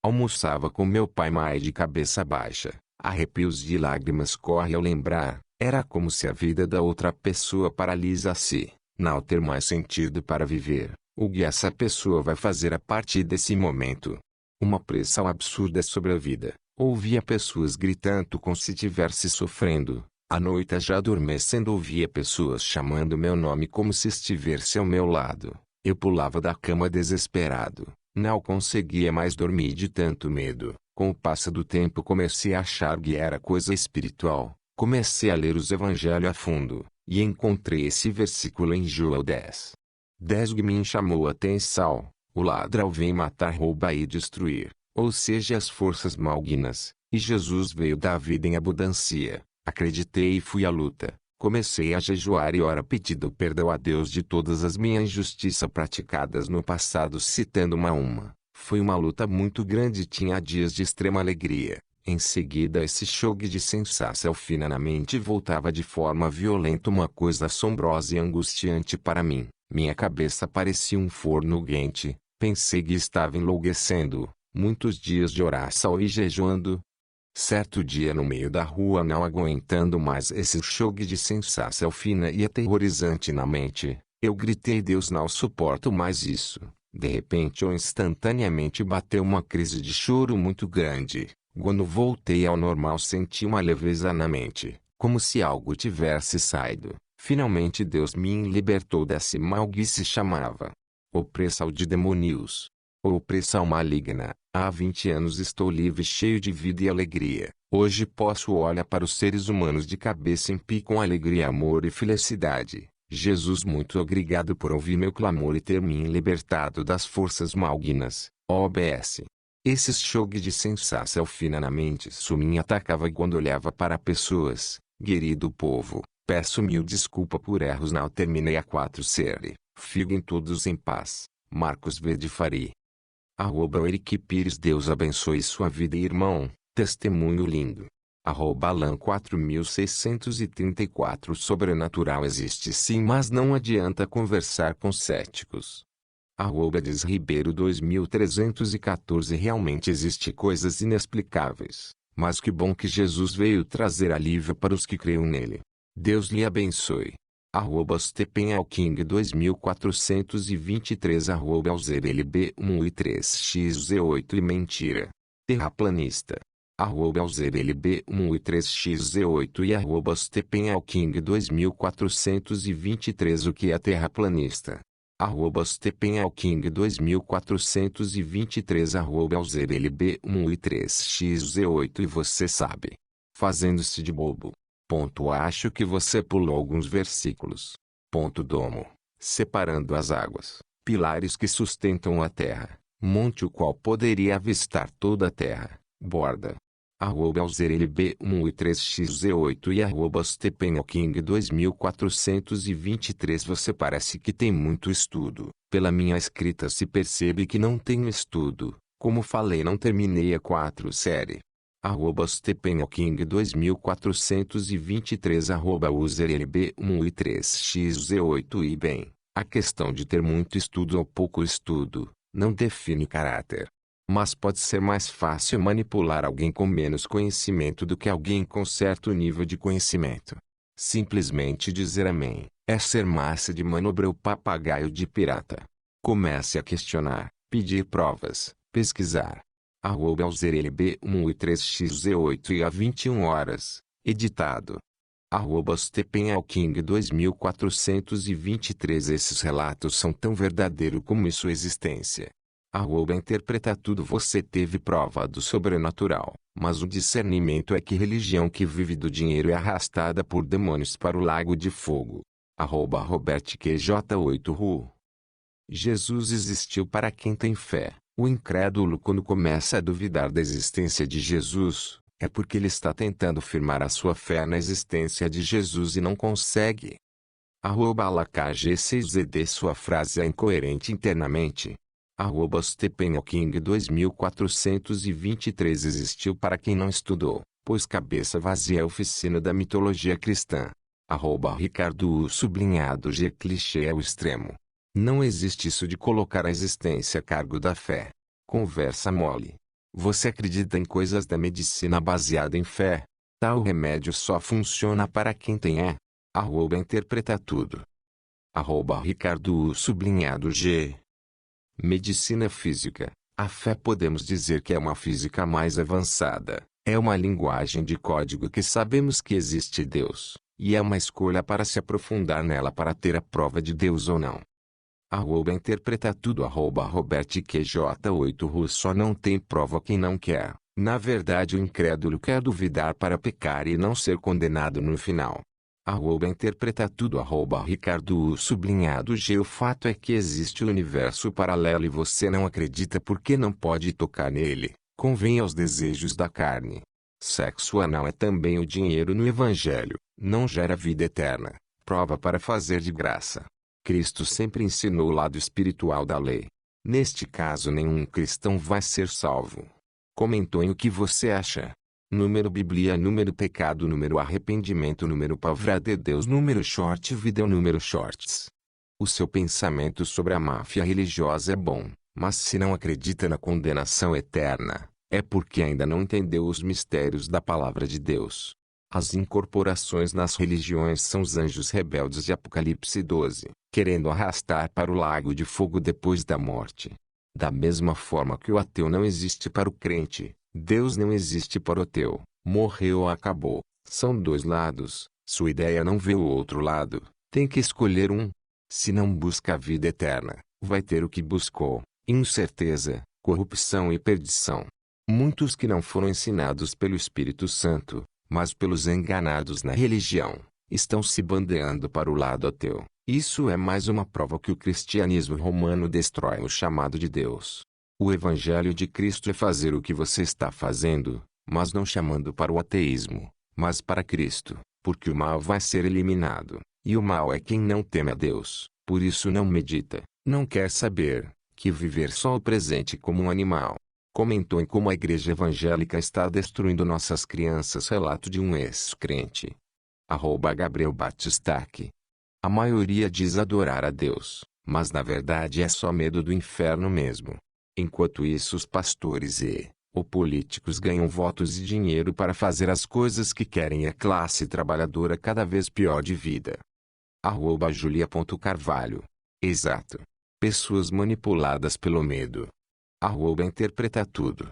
Almoçava com meu pai mais de cabeça baixa. Arrepios e lágrimas correm ao lembrar. Era como se a vida da outra pessoa paralisasse. Não ter mais sentido para viver. O que essa pessoa vai fazer a partir desse momento? Uma pressão absurda sobre a vida. Ouvia pessoas gritando como se estivesse sofrendo. À noite, já adormecendo, ouvia pessoas chamando meu nome como se estivesse ao meu lado. Eu pulava da cama desesperado. Não conseguia mais dormir de tanto medo. Com o passar do tempo comecei a achar que era coisa espiritual. Comecei a ler os evangelhos a fundo. E encontrei esse versículo em João 10. 10 que me chamou a atenção. O ladrão vem matar, roubar e destruir, ou seja, as forças malignas, e Jesus veio dar vida em abundância. Acreditei e fui à luta. Comecei a jejuar e orar pedindo perdão a Deus de todas as minhas injustiças praticadas no passado, citando uma a uma. Foi uma luta muito grande e tinha dias de extrema alegria. Em seguida, esse choque de sensação fina na mente voltava de forma violenta, uma coisa assombrosa e angustiante para mim. Minha cabeça parecia um forno quente. Pensei que estava enlouquecendo. Muitos dias de oração e jejuando. Certo dia no meio da rua, não aguentando mais esse choque de sensação fina e aterrorizante na mente, eu gritei: Deus, não suporto mais isso. De repente ou instantaneamente bateu uma crise de choro muito grande. Quando voltei ao normal senti uma leveza na mente, como se algo tivesse saído. Finalmente Deus me libertou desse mal que se chamava opressão de demônios. Opressão maligna. Há 20 anos estou livre, cheio de vida e alegria. Hoje posso olhar para os seres humanos de cabeça em pé com alegria, amor e felicidade. Jesus, muito obrigado por ouvir meu clamor e ter me libertado das forças malignas. OBS. Esses choques de sensação fina na mente me atacava quando olhava para pessoas. Querido povo, peço mil desculpa por erros, não terminei a 4 série. Fiquem todos em paz. Marcos V. de Fari. @Eric Pires. Deus abençoe sua vida, irmão. Testemunho lindo. Alan 4634 Sobrenatural existe sim, mas não adianta conversar com céticos. Desribeiro 2314 Realmente existe coisas inexplicáveis, mas que bom que Jesus veio trazer alívio para os que creem nele. Deus lhe abençoe. Stephen Hawking 2423 Alzerelb 1 e 3xz8 e mentira. Terraplanista. Alzerelb 1 e 3xz8 e Stephen Hawking 2423 O que é terraplanista? Stephen Hawking 2423 Alzerelb 1 e 3xz8 e você sabe. Fazendo-se de bobo. Acho que você pulou alguns versículos. Domo. Separando as águas. Pilares que sustentam a terra. Monte o qual poderia avistar toda a terra. Borda. Alzerelb 1 e 3xz8 e Stephen Hawking 2423 Você parece que tem muito estudo. Pela minha escrita se percebe que não tenho estudo. Como falei, não terminei a 4 série. Stephen Hawking 2423 Uzerelb 1 e 3xz8 E bem, a questão de ter muito estudo ou pouco estudo, não define caráter. Mas pode ser mais fácil manipular alguém com menos conhecimento do que alguém com certo nível de conhecimento. Simplesmente dizer amém, é ser massa de manobra ou papagaio de pirata. Comece a questionar, pedir provas, pesquisar. Alzerelb 1 e 3xz8 e 21 horas, editado. Stephen Hawking 2423 Esses relatos são tão verdadeiros como sua existência. Interpreta tudo. Você teve prova do sobrenatural, mas o discernimento é que religião que vive do dinheiro é arrastada por demônios para o lago de fogo. RobertQJ8Ru Jesus existiu para quem tem fé. O incrédulo, quando começa a duvidar da existência de Jesus, é porque ele está tentando firmar a sua fé na existência de Jesus e não consegue. LKG6ZD Sua frase é incoerente internamente. Stephen Hawking 2423 Existiu para quem não estudou, pois cabeça vazia é oficina da mitologia cristã. Ricardo U sublinhado G clichê é o extremo. Não existe isso de colocar a existência a cargo da fé. Conversa mole. Você acredita em coisas da medicina baseada em fé? Tal remédio só funciona para quem tem é. Interpreta tudo. Ricardo U sublinhado G. Medicina física. A fé podemos dizer que é uma física mais avançada. É uma linguagem de código que sabemos que existe Deus, e é uma escolha para se aprofundar nela para ter a prova de Deus ou não. Interpreta tudo. RobertQJ8Ru Só não tem prova quem não quer. Na verdade, o incrédulo quer duvidar para pecar e não ser condenado no final. Interpreta tudo. Ricardo U sublinhado G. O fato é que existe o universo paralelo e você não acredita porque não pode tocar nele. Convém aos desejos da carne. Sexo anal é também o dinheiro no evangelho. Não gera vida eterna. Prova para fazer de graça. Cristo sempre ensinou o lado espiritual da lei. Neste caso, nenhum cristão vai ser salvo. Comentou em o que você acha. Número Bíblia, número pecado, número arrependimento, número palavra de Deus, número short video, número shorts. O seu pensamento sobre a máfia religiosa é bom, mas se não acredita na condenação eterna, é porque ainda não entendeu os mistérios da palavra de Deus. As incorporações nas religiões são os anjos rebeldes de Apocalipse 12, querendo arrastar para o lago de fogo depois da morte. Da mesma forma que o ateu não existe para o crente, Deus não existe para o ateu. Morreu ou acabou. São dois lados. Sua ideia não vê o outro lado. Tem que escolher um. Se não busca a vida eterna, vai ter o que buscou: incerteza, corrupção e perdição. Muitos que não foram ensinados pelo Espírito Santo, mas pelos enganados na religião, estão se bandeando para o lado ateu. Isso é mais uma prova que o cristianismo romano destrói o chamado de Deus. O Evangelho de Cristo é fazer o que você está fazendo, mas não chamando para o ateísmo, mas para Cristo, porque o mal vai ser eliminado, e o mal é quem não teme a Deus, por isso não medita, não quer saber, que viver só o presente como um animal. Comentou em como a igreja evangélica está destruindo nossas crianças. Relato de um ex-crente. Gabriel Batistac. A maioria diz adorar a Deus, mas na verdade é só medo do inferno mesmo. Enquanto isso os pastores ou políticos ganham votos e dinheiro para fazer as coisas que querem e a classe trabalhadora cada vez pior de vida. Julia.carvalho. Exato. Pessoas manipuladas pelo medo. Interpreta tudo.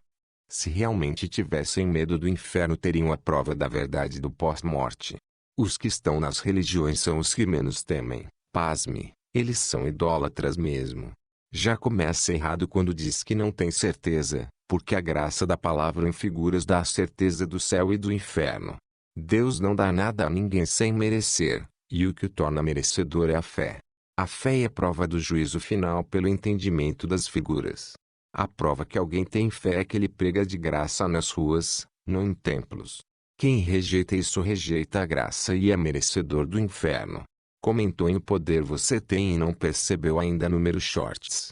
Se realmente tivessem medo do inferno teriam a prova da verdade do pós-morte. Os que estão nas religiões são os que menos temem. Pasme, eles são idólatras mesmo. Já começa errado quando diz que não tem certeza, porque a graça da palavra em figuras dá a certeza do céu e do inferno. Deus não dá nada a ninguém sem merecer, e o que o torna merecedor é a fé. A fé é a prova do juízo final pelo entendimento das figuras. A prova que alguém tem fé é que ele prega de graça nas ruas, não em templos. Quem rejeita isso rejeita a graça e é merecedor do inferno. Comentou em O Poder Você Tem e Não Percebeu Ainda número shorts.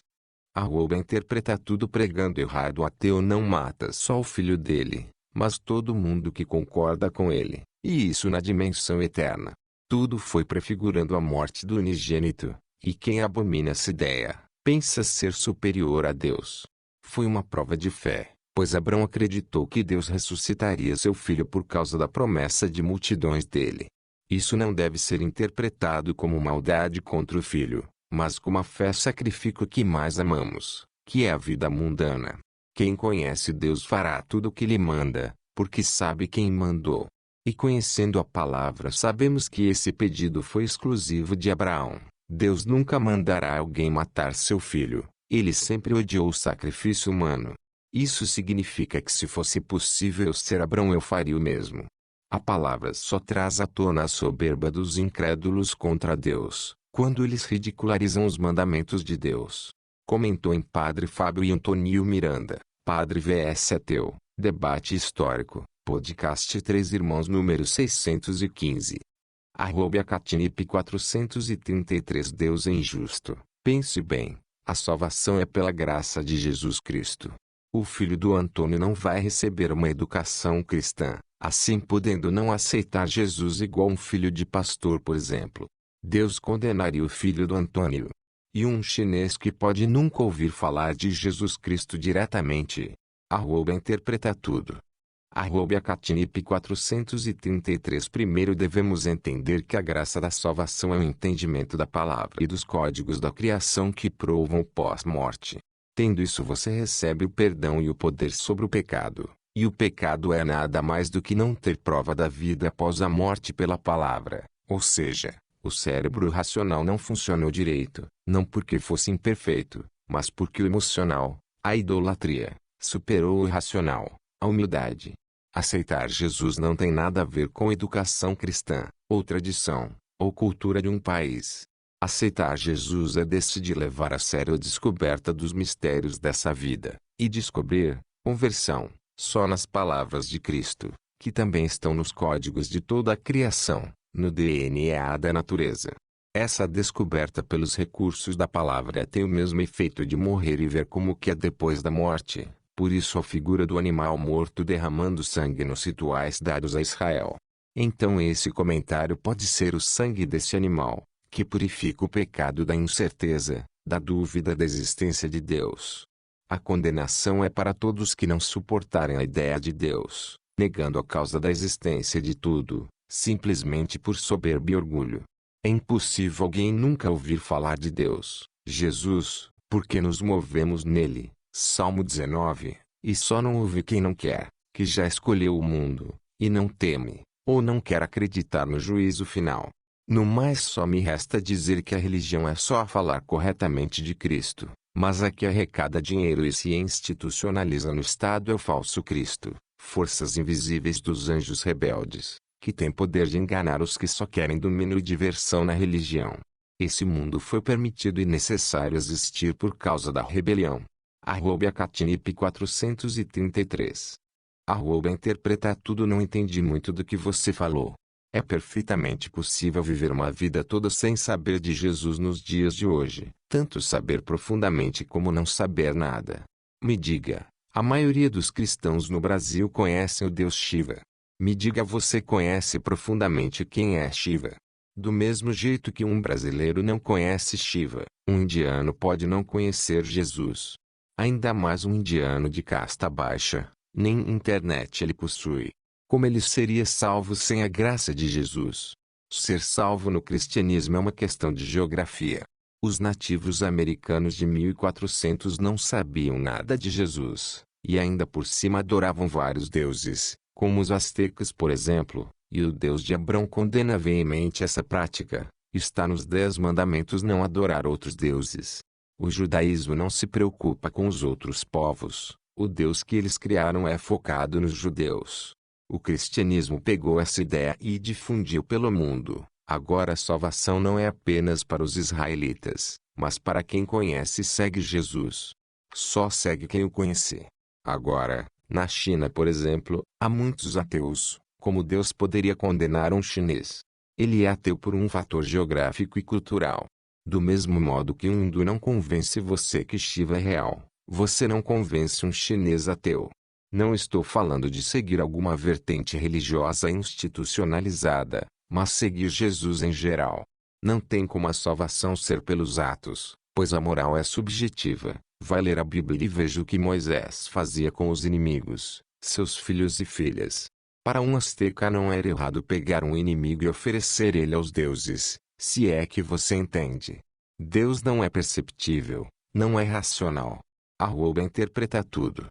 Interpreta tudo pregando errado. O ateu não mata só o filho dele, mas todo mundo que concorda com ele, e isso na dimensão eterna. Tudo foi prefigurando a morte do unigênito, e quem abomina essa ideia, pensa ser superior a Deus. Foi uma prova de fé, pois Abraão acreditou que Deus ressuscitaria seu filho por causa da promessa de multidões dele. Isso não deve ser interpretado como maldade contra o filho, mas como a fé sacrifica o que mais amamos, que é a vida mundana. Quem conhece Deus fará tudo o que lhe manda, porque sabe quem mandou. E conhecendo a palavra sabemos que esse pedido foi exclusivo de Abraão. Deus nunca mandará alguém matar seu filho, ele sempre odiou o sacrifício humano. Isso significa que se fosse possível ser Abraão eu faria o mesmo. A palavra só traz à tona a soberba dos incrédulos contra Deus, quando eles ridicularizam os mandamentos de Deus. Comentou em Padre Fábio e Antônio Miranda, Padre vs Ateu, Debate Histórico, Podcast 3 Irmãos número 615. @Catnip 433 Deus é injusto. Pense bem, a salvação é pela graça de Jesus Cristo. O filho do Antônio não vai receber uma educação cristã, assim podendo não aceitar Jesus igual um filho de pastor, por exemplo. Deus condenaria o filho do Antônio. E um chinês que pode nunca ouvir falar de Jesus Cristo diretamente. Interpreta tudo. Catnip 433 Primeiro devemos entender que a graça da salvação é o entendimento da palavra e dos códigos da criação que provam o pós-morte. Tendo isso você recebe o perdão e o poder sobre o pecado, e o pecado é nada mais do que não ter prova da vida após a morte pela palavra, ou seja, o cérebro racional não funcionou direito, não porque fosse imperfeito, mas porque o emocional, a idolatria, superou o racional, a humildade. Aceitar Jesus não tem nada a ver com educação cristã, ou tradição, ou cultura de um país. Aceitar Jesus é decidir levar a sério a descoberta dos mistérios dessa vida, e descobrir, conversão, só nas palavras de Cristo, que também estão nos códigos de toda a criação, no DNA da natureza. Essa descoberta pelos recursos da palavra tem o mesmo efeito de morrer e ver como que é depois da morte. Por isso a figura do animal morto derramando sangue nos rituais dados a Israel. Então esse comentário pode ser o sangue desse animal, que purifica o pecado da incerteza, da dúvida da existência de Deus. A condenação é para todos que não suportarem a ideia de Deus, negando a causa da existência de tudo, simplesmente por soberba e orgulho. É impossível alguém nunca ouvir falar de Deus, Jesus, porque nos movemos nele. Salmo 19, e só não ouve quem não quer, que já escolheu o mundo, e não teme, ou não quer acreditar no juízo final. No mais só me resta dizer que a religião é só falar corretamente de Cristo, mas a que arrecada dinheiro e se institucionaliza no Estado é o falso Cristo, forças invisíveis dos anjos rebeldes, que têm poder de enganar os que só querem domínio e diversão na religião. Esse mundo foi permitido e necessário existir por causa da rebelião. Catnip 433. Interpreta tudo. Não entendi muito do que você falou. É perfeitamente possível viver uma vida toda sem saber de Jesus nos dias de hoje, tanto saber profundamente como não saber nada. Me diga, A maioria dos cristãos no Brasil conhecem o Deus Shiva. Me diga, você conhece profundamente quem é Shiva? Do mesmo jeito que um brasileiro não conhece Shiva, um indiano pode não conhecer Jesus. Ainda mais um indiano de casta baixa, nem internet ele possui. Como ele seria salvo sem a graça de Jesus? Ser salvo no cristianismo é uma questão de geografia. Os nativos americanos de 1400 não sabiam nada de Jesus, e ainda por cima adoravam vários deuses, como os astecas por exemplo, e o Deus de Abrão condena veemente essa prática. Está nos 10 mandamentos não adorar outros deuses. O judaísmo não se preocupa com os outros povos, o Deus que eles criaram é focado nos judeus. O cristianismo pegou essa ideia e difundiu pelo mundo. Agora a salvação não é apenas para os israelitas, mas para quem conhece e segue Jesus. Só segue quem o conhecer. Agora, na China por exemplo, há muitos ateus. Como Deus poderia condenar um chinês? Ele é ateu por um fator geográfico e cultural. Do mesmo modo que um hindu não convence você que Shiva é real, você não convence um chinês ateu. Não estou falando de seguir alguma vertente religiosa institucionalizada, mas seguir Jesus em geral. Não tem como a salvação ser pelos atos, pois a moral é subjetiva. Vai ler a Bíblia e veja o que Moisés fazia com os inimigos, seus filhos e filhas. Para um asteca não era errado pegar um inimigo e oferecer ele aos deuses, se é que você entende. Deus não é perceptível, não é racional. Interpreta tudo.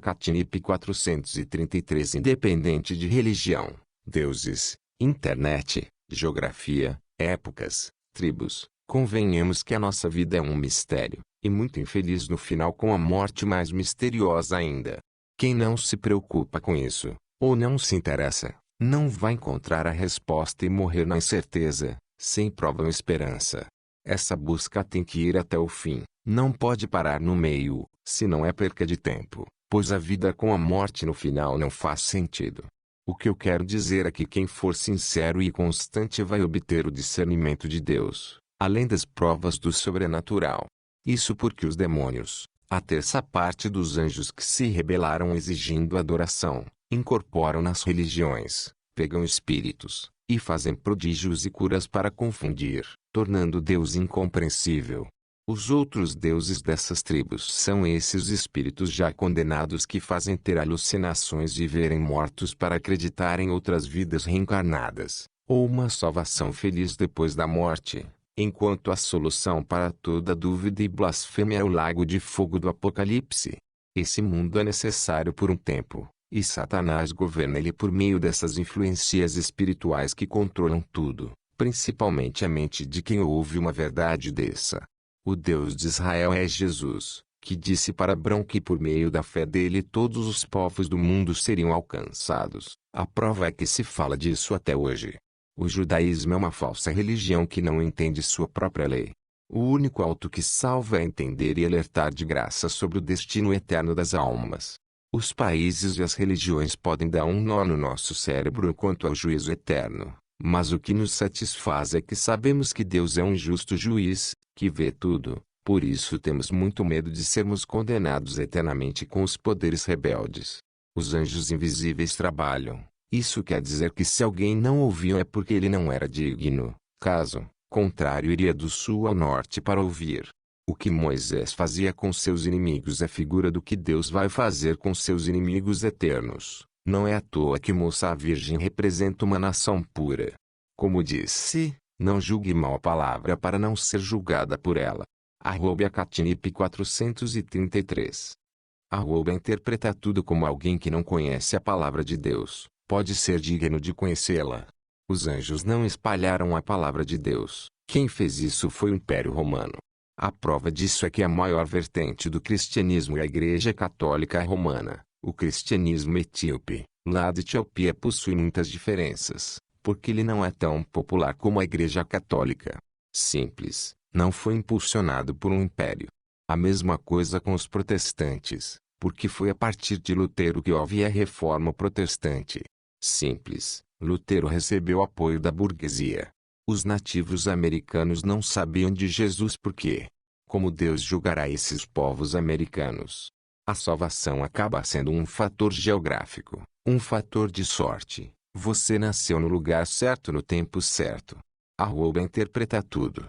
@Catnip 433 Independente de religião, deuses, internet, geografia, épocas, tribos, convenhamos que a nossa vida é um mistério, e muito infeliz no final com a morte mais misteriosa ainda. Quem não se preocupa com isso, ou não se interessa, não vai encontrar a resposta e morrer na incerteza, sem prova ou esperança. Essa busca tem que ir até o fim, não pode parar no meio, senão é perca de tempo, pois a vida com a morte no final não faz sentido. O que eu quero dizer é que quem for sincero e constante vai obter o discernimento de Deus, além das provas do sobrenatural. Isso porque os demônios, a terça parte dos anjos que se rebelaram exigindo adoração, incorporam nas religiões, pegam espíritos, e fazem prodígios e curas para confundir, tornando Deus incompreensível. Os outros deuses dessas tribos são esses espíritos já condenados que fazem ter alucinações de verem mortos para acreditar em outras vidas reencarnadas, ou uma salvação feliz depois da morte, enquanto a solução para toda dúvida e blasfêmia é o lago de fogo do Apocalipse. Esse mundo é necessário por um tempo, e Satanás governa ele por meio dessas influências espirituais que controlam tudo, principalmente a mente de quem ouve uma verdade dessa. O Deus de Israel é Jesus, que disse para Abrão que por meio da fé dele todos os povos do mundo seriam alcançados. A prova é que se fala disso até hoje. O judaísmo é uma falsa religião que não entende sua própria lei. O único auto que salva é entender e alertar de graça sobre o destino eterno das almas. Os países e as religiões podem dar um nó no nosso cérebro quanto ao juízo eterno. Mas o que nos satisfaz é que sabemos que Deus é um justo juiz, que vê tudo, por isso temos muito medo de sermos condenados eternamente com os poderes rebeldes. Os anjos invisíveis trabalham, isso quer dizer que se alguém não ouviu é porque ele não era digno, caso contrário iria do sul ao norte para ouvir. O que Moisés fazia com seus inimigos é figura do que Deus vai fazer com seus inimigos eternos. Não é à toa que Moça Virgem representa uma nação pura. Como disse, não julgue mal a palavra para não ser julgada por ela. @Catnip 433. Interpreta tudo como alguém que não conhece a palavra de Deus, pode ser digno de conhecê-la. Os anjos não espalharam a palavra de Deus, quem fez isso foi o Império Romano. A prova disso é que a maior vertente do cristianismo é a Igreja Católica Romana. O cristianismo etíope, lá da Etiópia, possui muitas diferenças, porque ele não é tão popular como a Igreja Católica. Simples, não foi impulsionado por um império. A mesma coisa com os protestantes, porque foi a partir de Lutero que houve a Reforma Protestante. Simples, Lutero recebeu apoio da burguesia. Os nativos americanos não sabiam de Jesus porque, como Deus julgará esses povos americanos? A salvação acaba sendo um fator geográfico, um fator de sorte. Você nasceu no lugar certo no tempo certo. Interpreta tudo.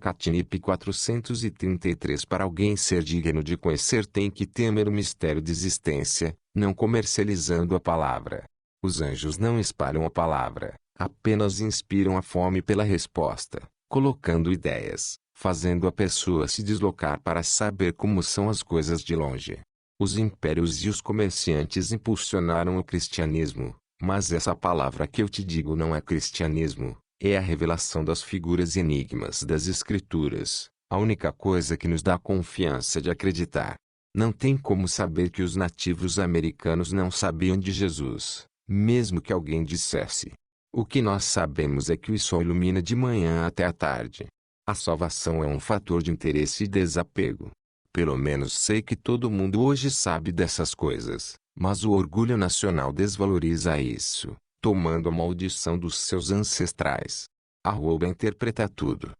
@catnip 433. Para alguém ser digno de conhecer tem que temer o mistério de existência, não comercializando a palavra. Os anjos não espalham a palavra, apenas inspiram a fome pela resposta, colocando ideias, fazendo a pessoa se deslocar para saber como são as coisas de longe. Os impérios e os comerciantes impulsionaram o cristianismo, mas essa palavra que eu te digo não é cristianismo, é a revelação das figuras e enigmas das Escrituras, a única coisa que nos dá confiança de acreditar. Não tem como saber que os nativos americanos não sabiam de Jesus, mesmo que alguém dissesse. O que nós sabemos é que o sol ilumina de manhã até à tarde. A salvação é um fator de interesse e desapego. Pelo menos sei que todo mundo hoje sabe dessas coisas, mas o orgulho nacional desvaloriza isso, tomando a maldição dos seus ancestrais. Interpreta tudo.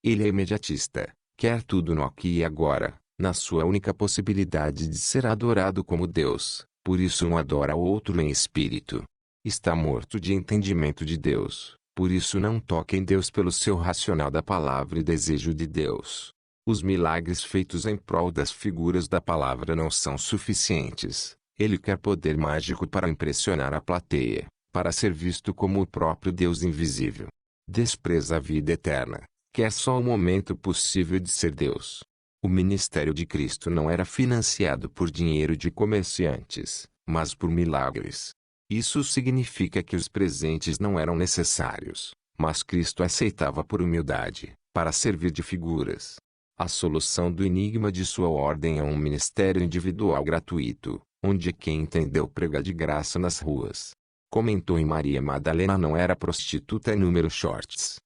Ele é imediatista, quer tudo no aqui e agora, na sua única possibilidade de ser adorado como Deus, por isso um adora o outro em espírito. Está morto de entendimento de Deus, por isso não toca em Deus pelo seu racional da palavra e desejo de Deus. Os milagres feitos em prol das figuras da palavra não são suficientes. Ele quer poder mágico para impressionar a plateia, para ser visto como o próprio Deus invisível. Despreza a vida eterna, quer só o momento possível de ser Deus. O ministério de Cristo não era financiado por dinheiro de comerciantes, mas por milagres. Isso significa que os presentes não eram necessários, mas Cristo aceitava por humildade, para servir de figuras. A solução do enigma de sua ordem é um ministério individual gratuito, onde quem entendeu prega de graça nas ruas. Comentou em Maria Madalena não era prostituta. Número shorts.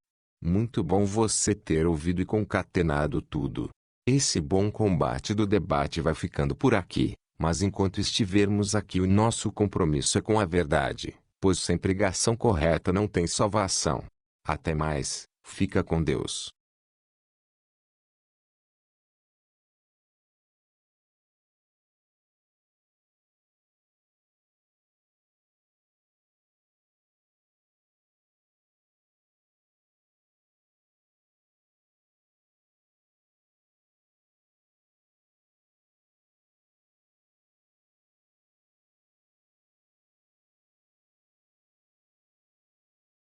Muito bom você ter ouvido e concatenado tudo. Esse bom combate do debate vai ficando por aqui, mas enquanto estivermos aqui o nosso compromisso é com a verdade, pois sem pregação correta não tem salvação. Até mais, fica com Deus.